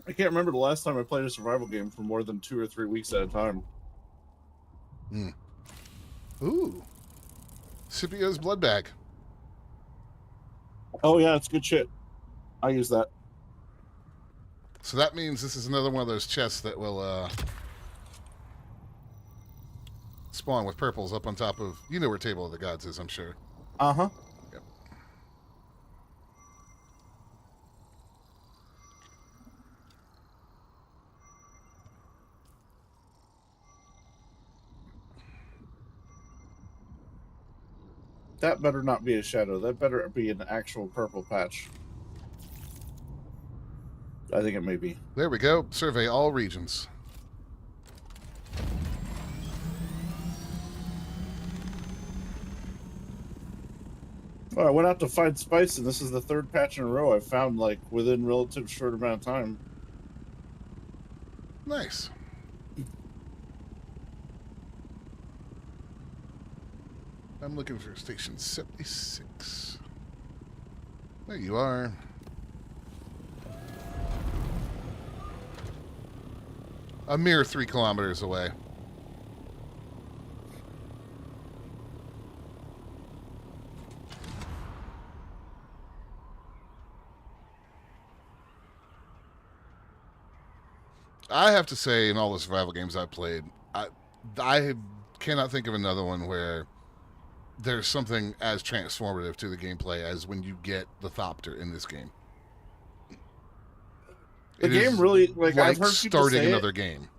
I can't remember the last time I played a survival game for more than 2 or 3 weeks at a time. Hmm. Ooh. Scipio's blood bag. Oh yeah, it's good shit. I use that. So that means this is another one of those chests that will spawn with purples up on top of... You know where Table of the Gods is, I'm sure. Uh-huh. Yep. That better not be a shadow. That better be an actual purple patch. I think it may be. There we go. Survey all regions. Well, I went out to find spice, and this is the 3rd patch in a row I've found, like, within relative short amount of time. Nice. I'm looking for station 76. There you are. A mere 3 kilometers away. I have to say, in all the survival games I've played, I cannot think of another one where there's something as transformative to the gameplay as when you get the Thopter in this game. The game really, like I've heard people starting say another it. game.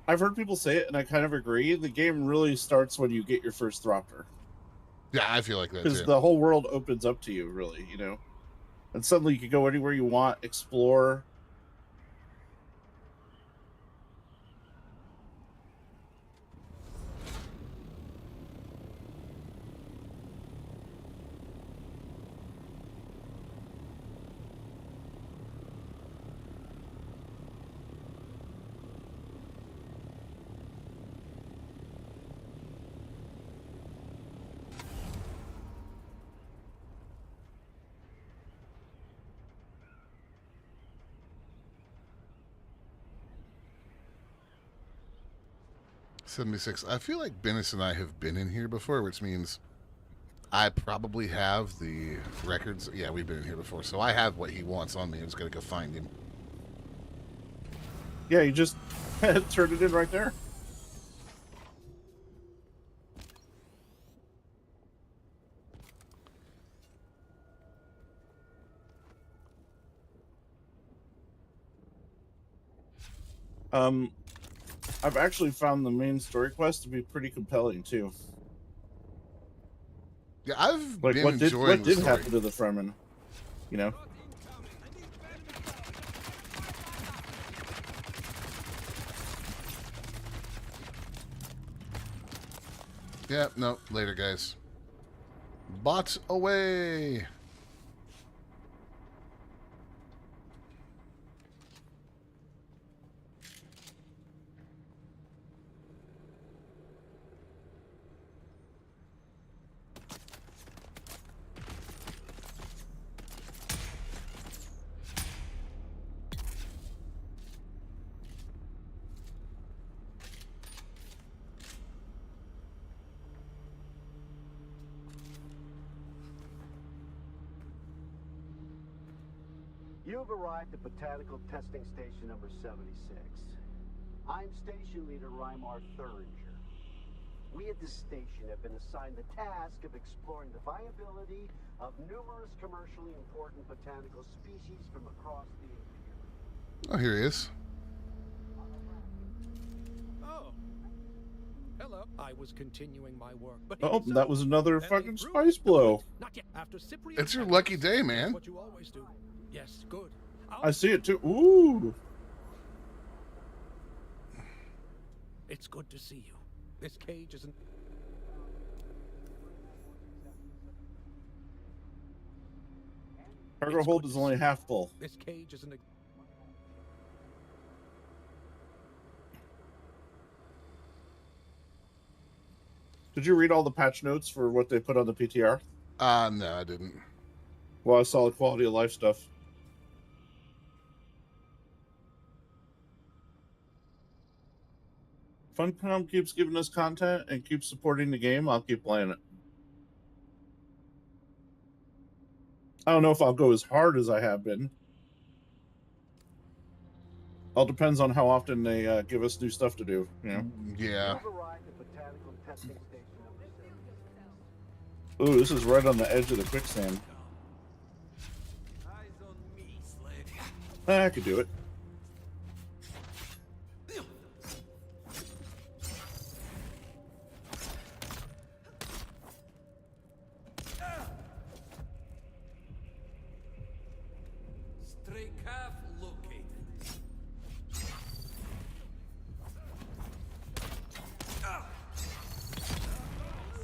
I've heard people say it, and I kind of agree. The game really starts when you get your first Thropter. Yeah, I feel like that Because too. the whole world opens up to you, really, you know? And suddenly you can go anywhere you want, explore. $76. I feel like Bennis and I have been in here before, which means I probably have the records. Yeah, we've been in here before, so I have what he wants on me. I'm just gonna go find him. Yeah, you just turn it in right there. I've actually found the main story quest to be pretty compelling too. Yeah, I've Like been what enjoying did the story. happen to the Fremen, you know? Yeah, no, later, guys. Bot away. You've arrived at Botanical Testing Station number 76. I'm Station Leader Reimar Thuringer. We at this station have been assigned the task of exploring the viability of numerous commercially important botanical species from across the Imperium. Oh, here he is. Oh. Hello. I was continuing my work, but Oh, that was another fucking spice blow. not yet. After Cyprian, It's your lucky day, man. what you always do. Yes, good. I see it too. Ooh. It's good to see you. This cage isn't. Cargo hold is only half full. This cage isn't. Did you read all the patch notes for what they put on the PTR? No, I didn't. Well, I saw the quality of life stuff. Funcom keeps giving us content and keeps supporting the game. I'll keep playing it. I don't know if I'll go as hard as I have been. All depends on how often they give us new stuff to do. You know? Yeah. Ooh, this is right on the edge of the quicksand. I could do it. Stray calf located.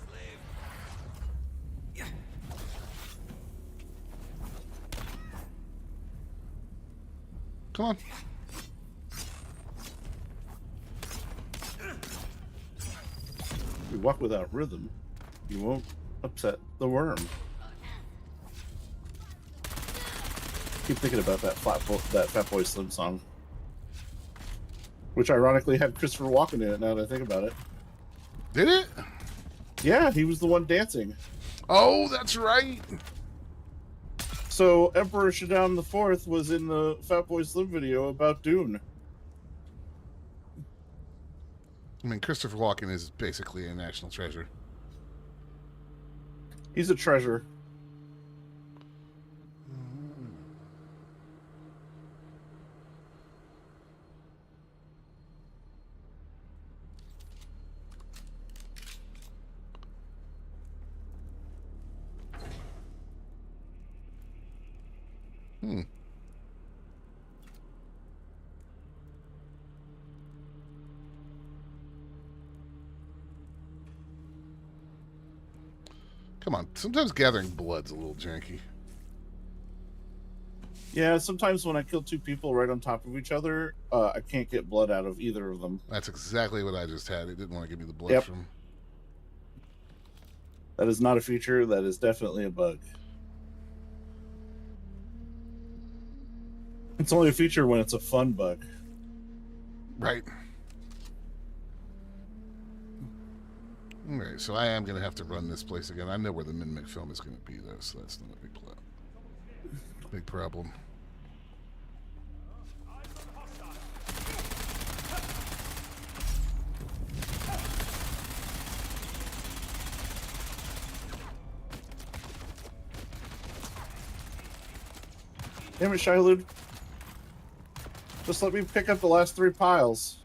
Slave. Yeah. Come on. If you walk without rhythm, you won't upset the worm. Keep thinking about that Fat Boy Slim song, which ironically had Christopher Walken in it. Now that I think about it, did it? Yeah, he was the one dancing. Oh, that's right. So Emperor Shaddam IV was in the Fat Boy Slim video about Dune. I mean, Christopher Walken is basically a national treasure. He's a treasure. Hmm. Come on. Sometimes gathering blood's a little janky. Yeah, sometimes when I kill two people right on top of each other, I can't get blood out of either of them. That's exactly what I just had. It didn't want to give me the blood Yep. from. That is not a feature. That is definitely a bug. It's only a feature when it's a fun bug. Right. Okay, so I am going to have to run this place again. I know where the Minmic film is going to be, though, so that's not a big problem. Damn it, Shylud. Just let me pick up the last 3 piles.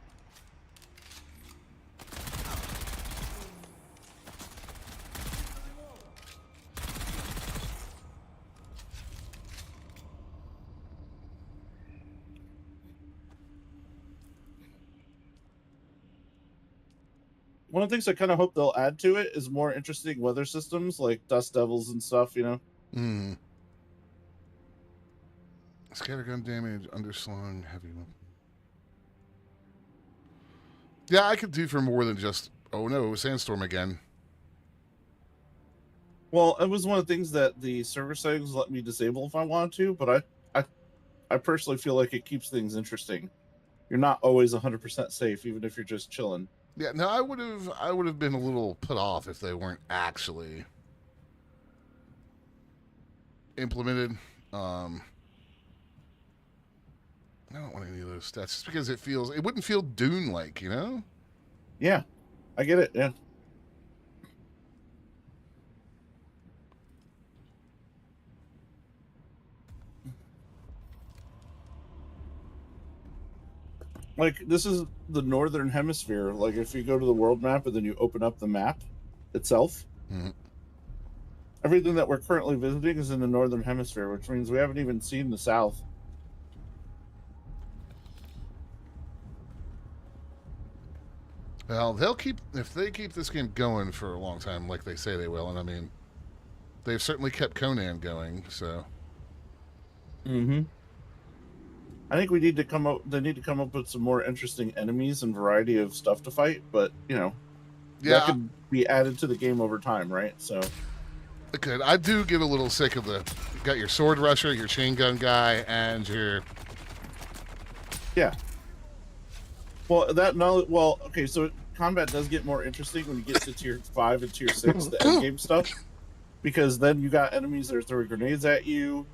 One of the things I kind of hope they'll add to it is more interesting weather systems like dust devils and stuff, you know? Hmm. Scattergun damage, underslung, heavy weapon. Yeah, I could do for more than just, oh no, sandstorm again. Well, it was one of the things that the server settings let me disable if I wanted to, but I personally feel like it keeps things interesting. You're not always 100% safe, even if you're just chilling. Yeah, no, I would have been a little put off if they weren't actually implemented. I don't want any of those stats just because it wouldn't feel Dune like, you know? Yeah, I get it. Yeah. Like, this is the northern hemisphere. Like, if you go to the world map and then you open up the map itself, everything that we're currently visiting is in the northern hemisphere, which means we haven't even seen the south. Well, if they keep this game going for a long time, like they say they will, and I mean, they've certainly kept Conan going. So, I think we need to come up. They need to come up with some more interesting enemies and variety of stuff to fight. But you know, that could be added to the game over time, right? So, good. I do get a little sick of you got your sword rusher, your chain gun guy, and your yeah. Well, okay. So combat does get more interesting when you get to tier 5 and tier 6, the end game stuff, because then you got enemies that are throwing grenades at you.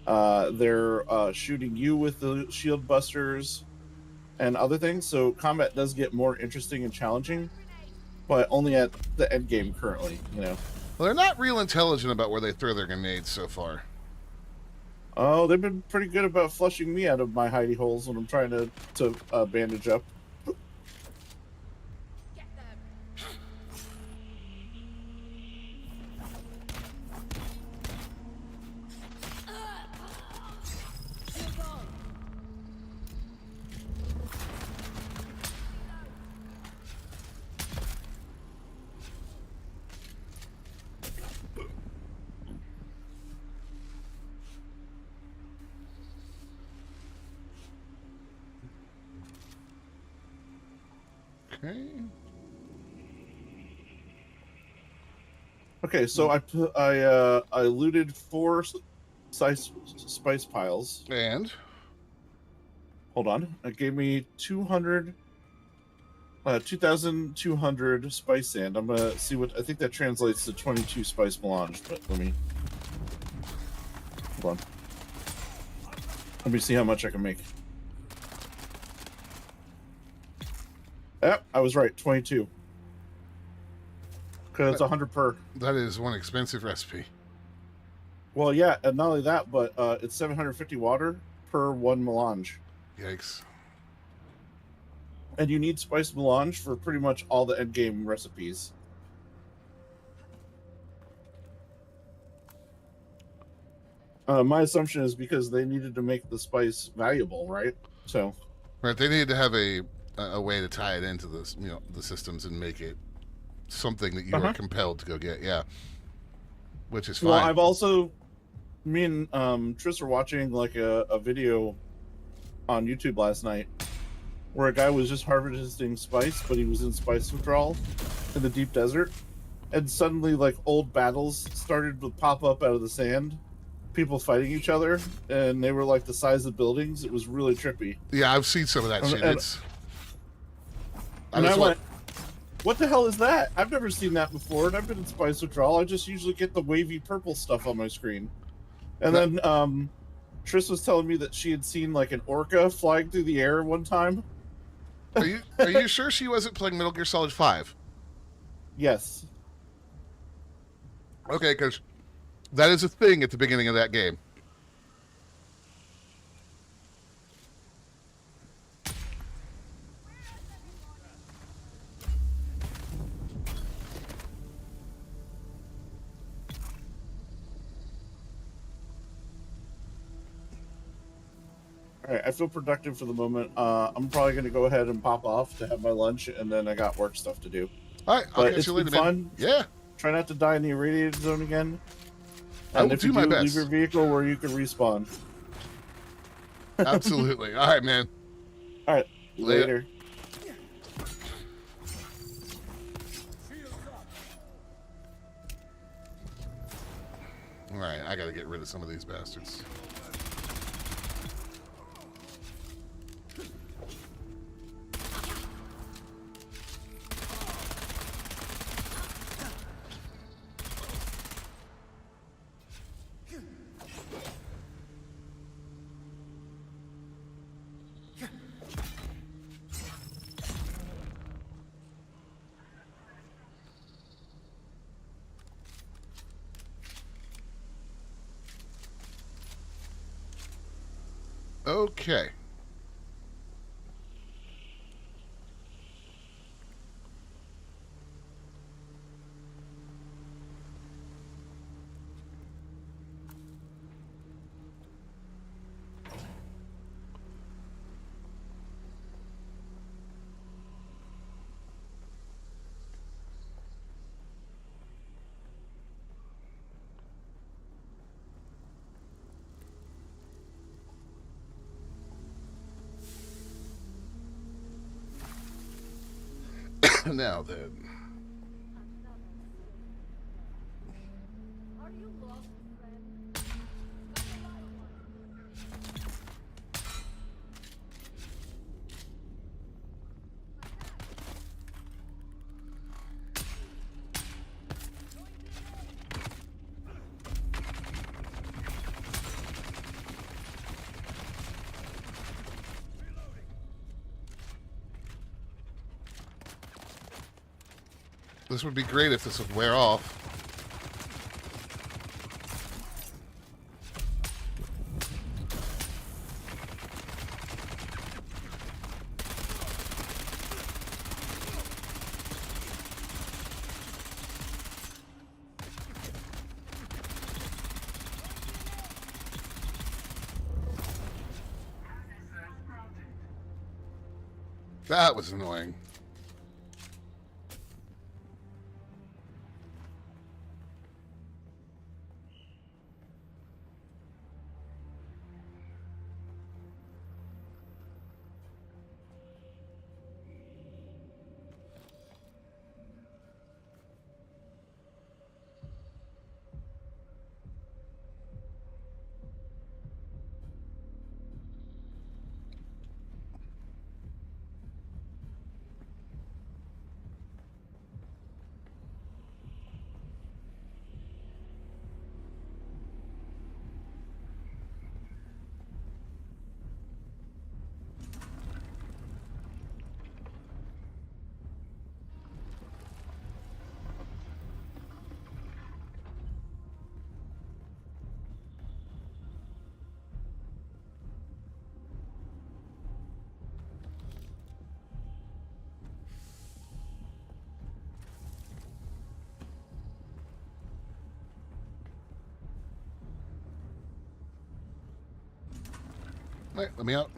They're shooting you with the shield busters and other things. So combat does get more interesting and challenging, but only at the end game currently, you know. Well, they're not real intelligent about where they throw their grenades so far. Oh, they've been pretty good about flushing me out of my hidey holes when I'm trying to bandage up. Okay. Okay, so I looted 4 spice piles. And hold on, it gave me 2,200 spice sand. I'm gonna see what I think that translates to 22 spice melange. But hold on. Let me see how much I can make. Yep, I was right. 22. Because it's 100 per. That is one expensive recipe. Well, yeah, and not only that, but it's 750 water per 1 melange. Yikes. And you need spice melange for pretty much all the end game recipes. My assumption is because they needed to make the spice valuable, right? So, right, they needed to have a way to tie it into the the systems and make it something that you are compelled to go get. Yeah, which is fine. Well, I've also, me and Tris were watching like a video on YouTube last night where a guy was just harvesting spice, but he was in spice withdrawal in the deep desert, and suddenly like old battles started to pop up out of the sand. People fighting each other, and they were like the size of buildings. It was really trippy. Yeah, I've seen some of that shit. I went, what the hell is that? I've never seen that before, and I've been in Spice Withdrawal. I just usually get the wavy purple stuff on my screen. And then Trish was telling me that she had seen like an orca flying through the air one time. Are you sure she wasn't playing Metal Gear Solid 5? Yes. Okay, because that is a thing at the beginning of that game. All right, I feel productive for the moment. I'm probably going to go ahead and pop off to have my lunch, and then I got work stuff to do. All right, I'll But catch it's you been later, man. fun. Yeah. Try not to die in the irradiated zone again. I And will if you do my do, leave best. your vehicle where you can respawn. Absolutely. All right, man. All right. Later. All right, I got to get rid of some of these bastards. Okay. Now then. Are you lost, friend? This would be great if this would wear off. That was annoying. Wait, let me out.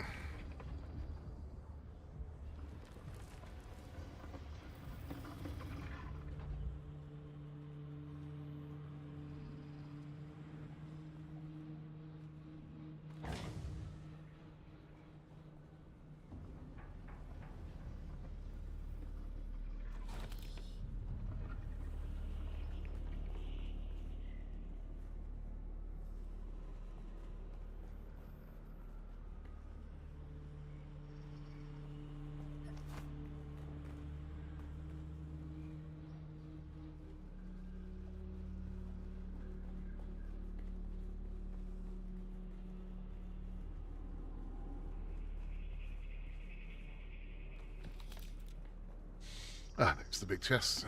Ah, there's the big chest.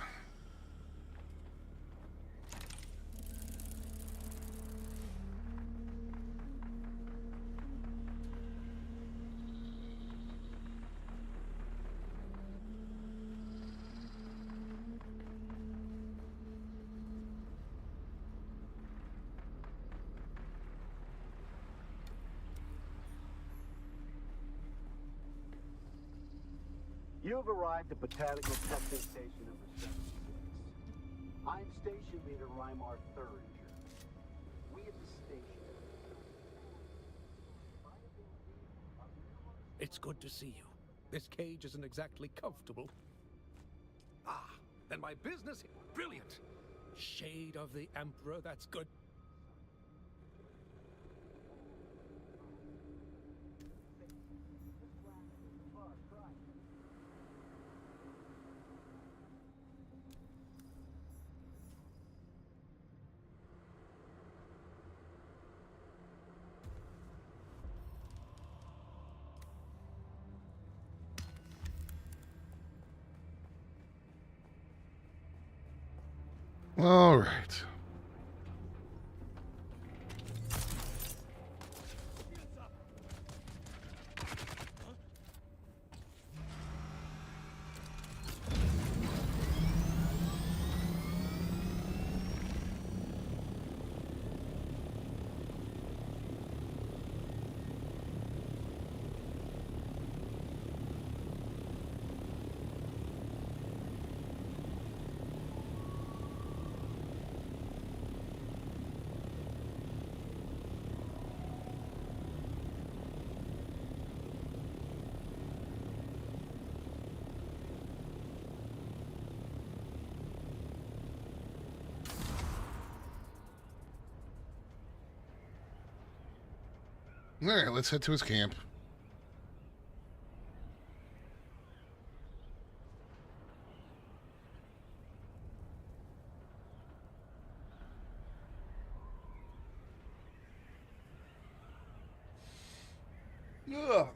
You've arrived at Botanical Testing Station number 76. I'm Station Leader Reimar Thuringer. We at the station... It's good to see you. This cage isn't exactly comfortable. Ah, then my business... Brilliant! Shade of the Emperor, that's good. All right. All right, let's head to his camp. Ugh.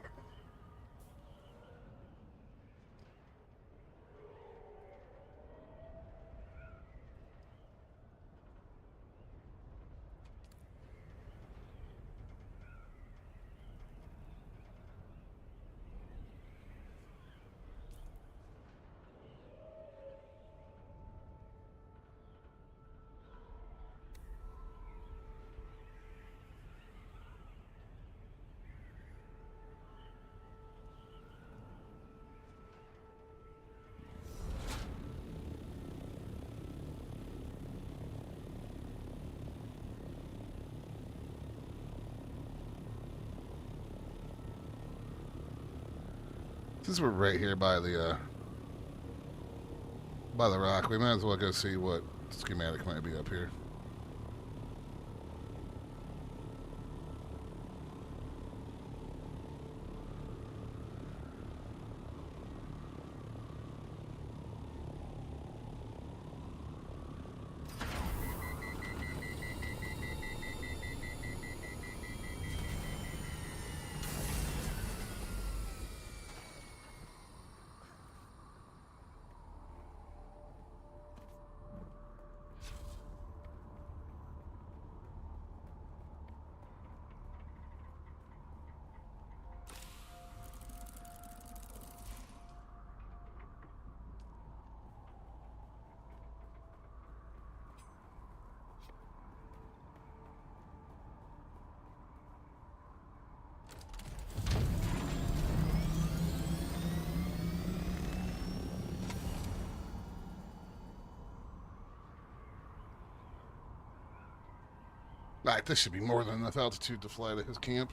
Since we're right here by the rock, we might as well go see what schematic might be up here. Alright, this should be more than enough altitude to fly to his camp.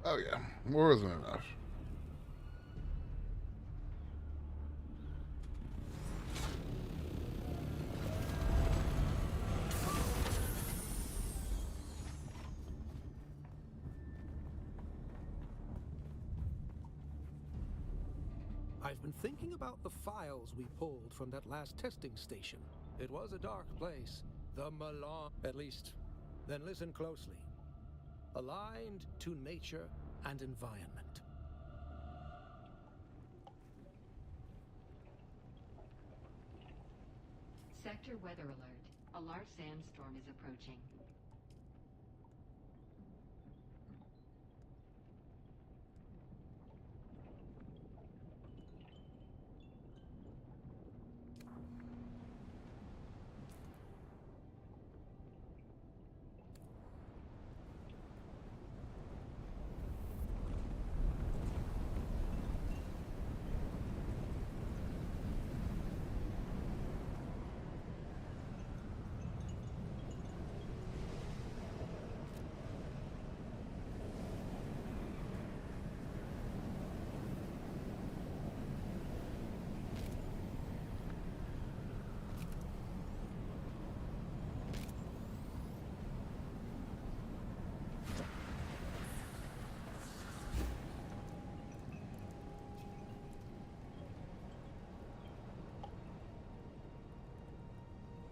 Oh yeah, more than enough. I've been thinking about the files we pulled from that last testing station. It was a dark place. The Milan, at least. Then listen closely. Aligned to nature and environment. Sector weather alert. A large sandstorm is approaching.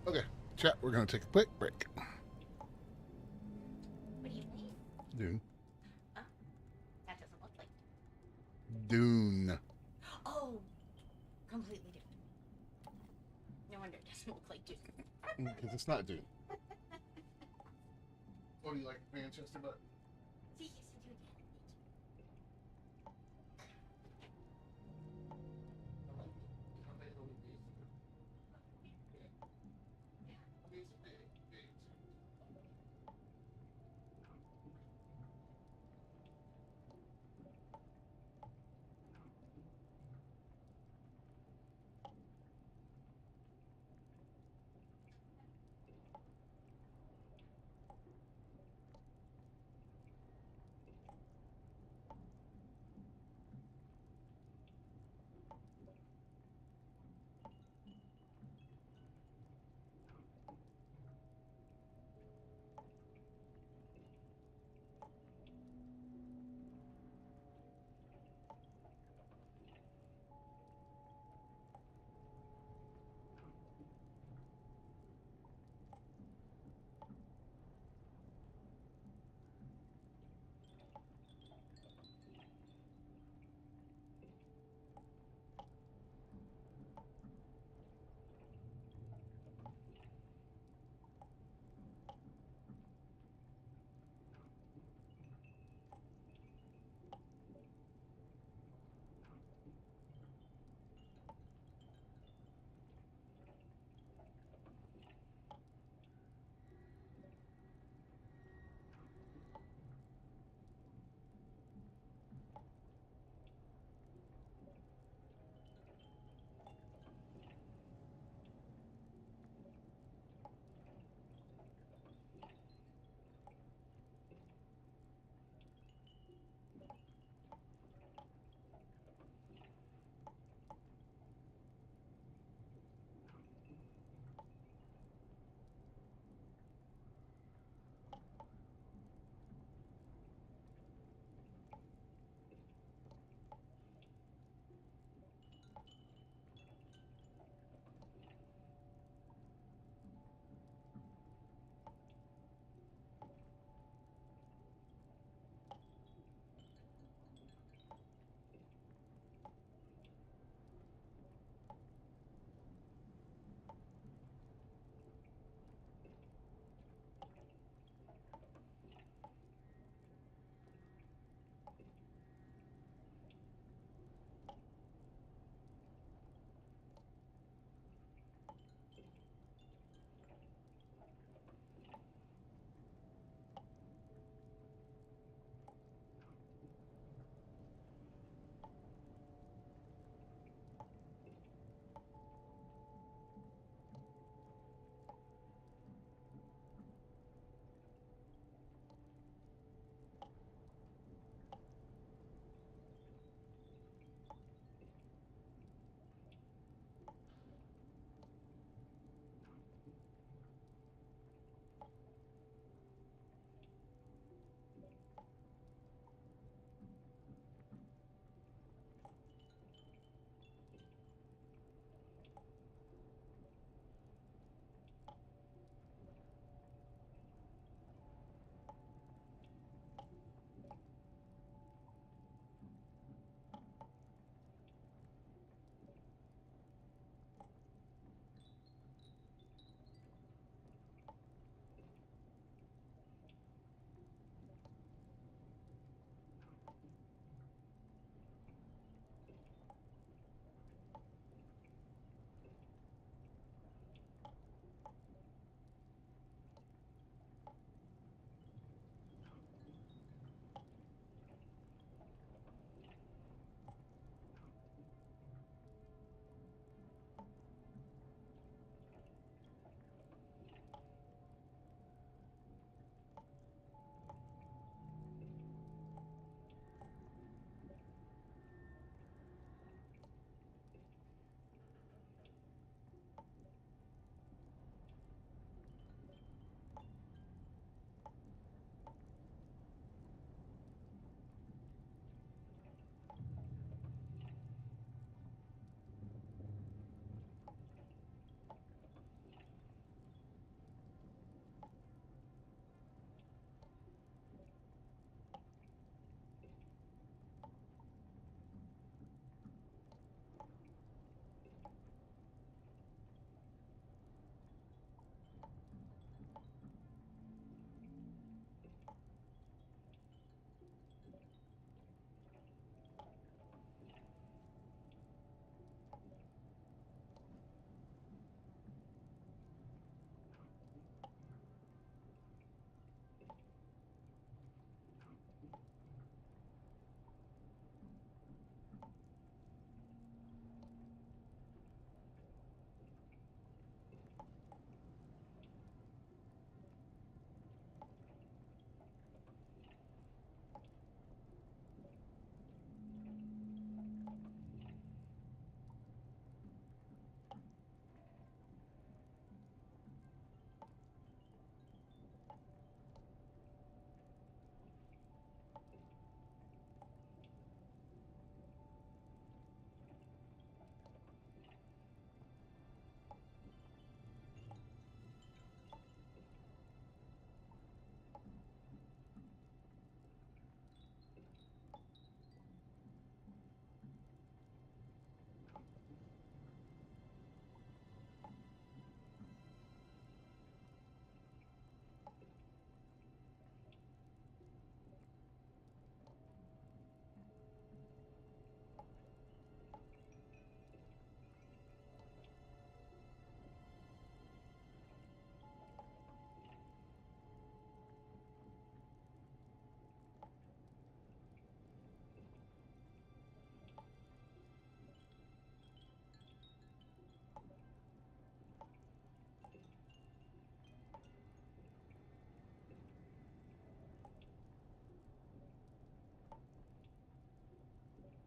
Okay, chat. We're gonna take a quick break. What do you mean? Dune. Oh, that doesn't look like. Dune. Oh, completely different. No wonder it doesn't look like Dune. Because it's not Dune. What do you like, Manchester? But See, yes, I do again.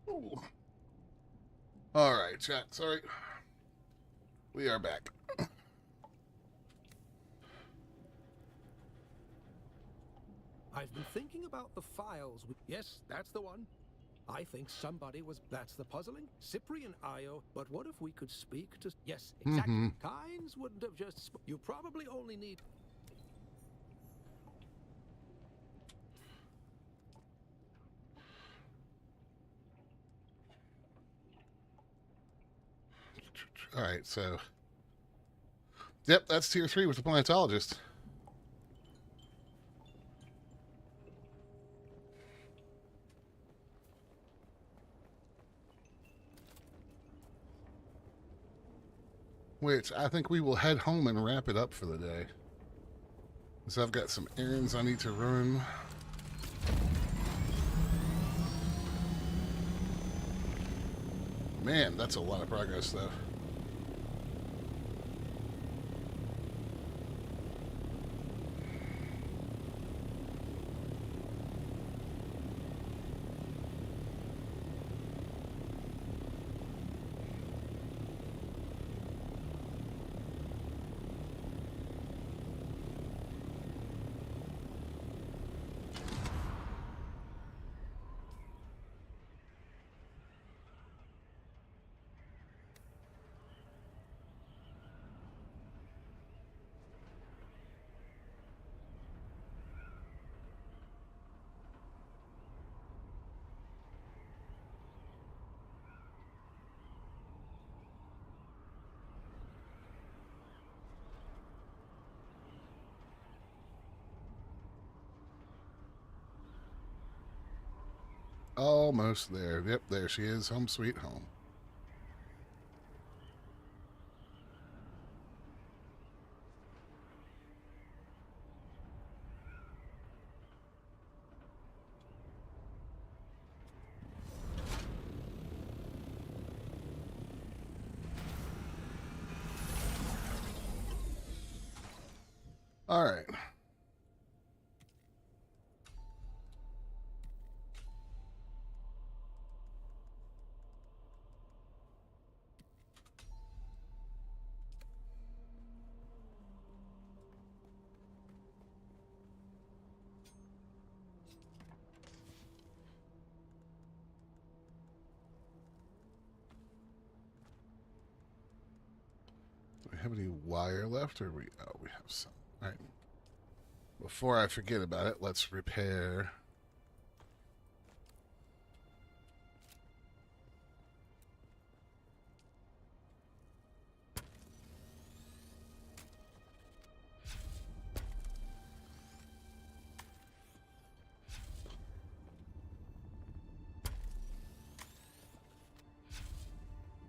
Ooh. All right, chat. Sorry. We are back. I've been thinking about the files. Yes, that's the one. I think somebody was. That's the puzzling. Cyprian Io. But what if we could speak to. Yes, exactly. Kynes wouldn't have just. You probably only need. All right, so. Yep, that's tier 3 with the planetologist. Which I think we will head home and wrap it up for the day. So I've got some errands I need to run. Man, that's a lot of progress, though. Almost there. Yep, there she is. Home sweet home. All right. Do we have any wire left, or we have some. All right. Before I forget about it, let's repair.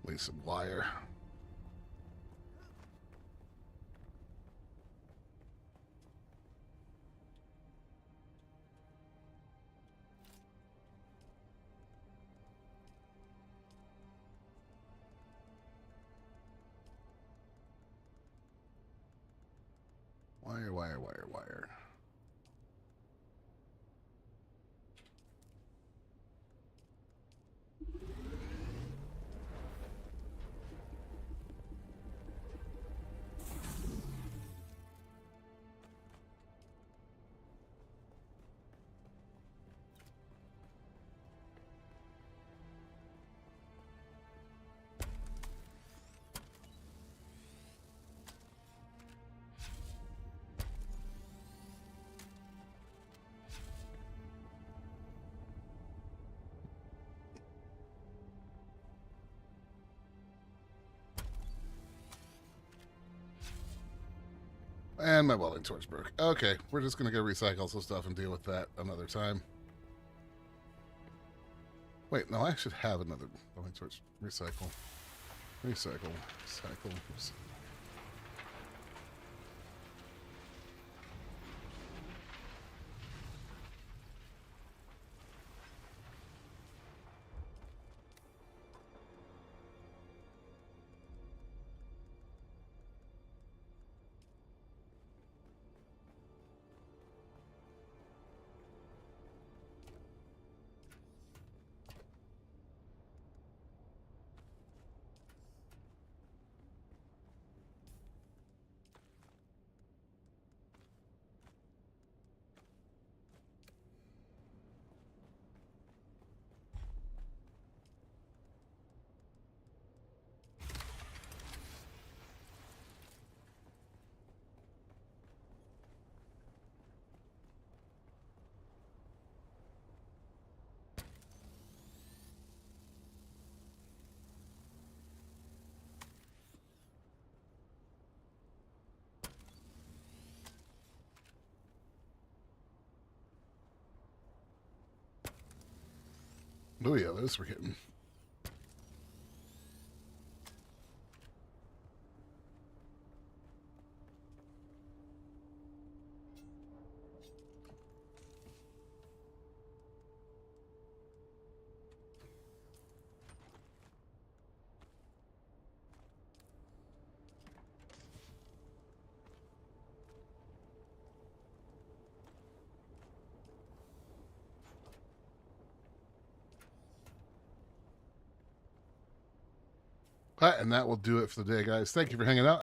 Lay some wire. Wire, wire, wire, wire. And my welding torch broke. Okay, we're just going to go recycle some stuff and deal with that another time. Wait, no, I should have another welding torch. Recycle. Recycle. Recycle. Recycle. Oh yeah, those we're getting. All right, and that will do it for the day, guys. Thank you for hanging out.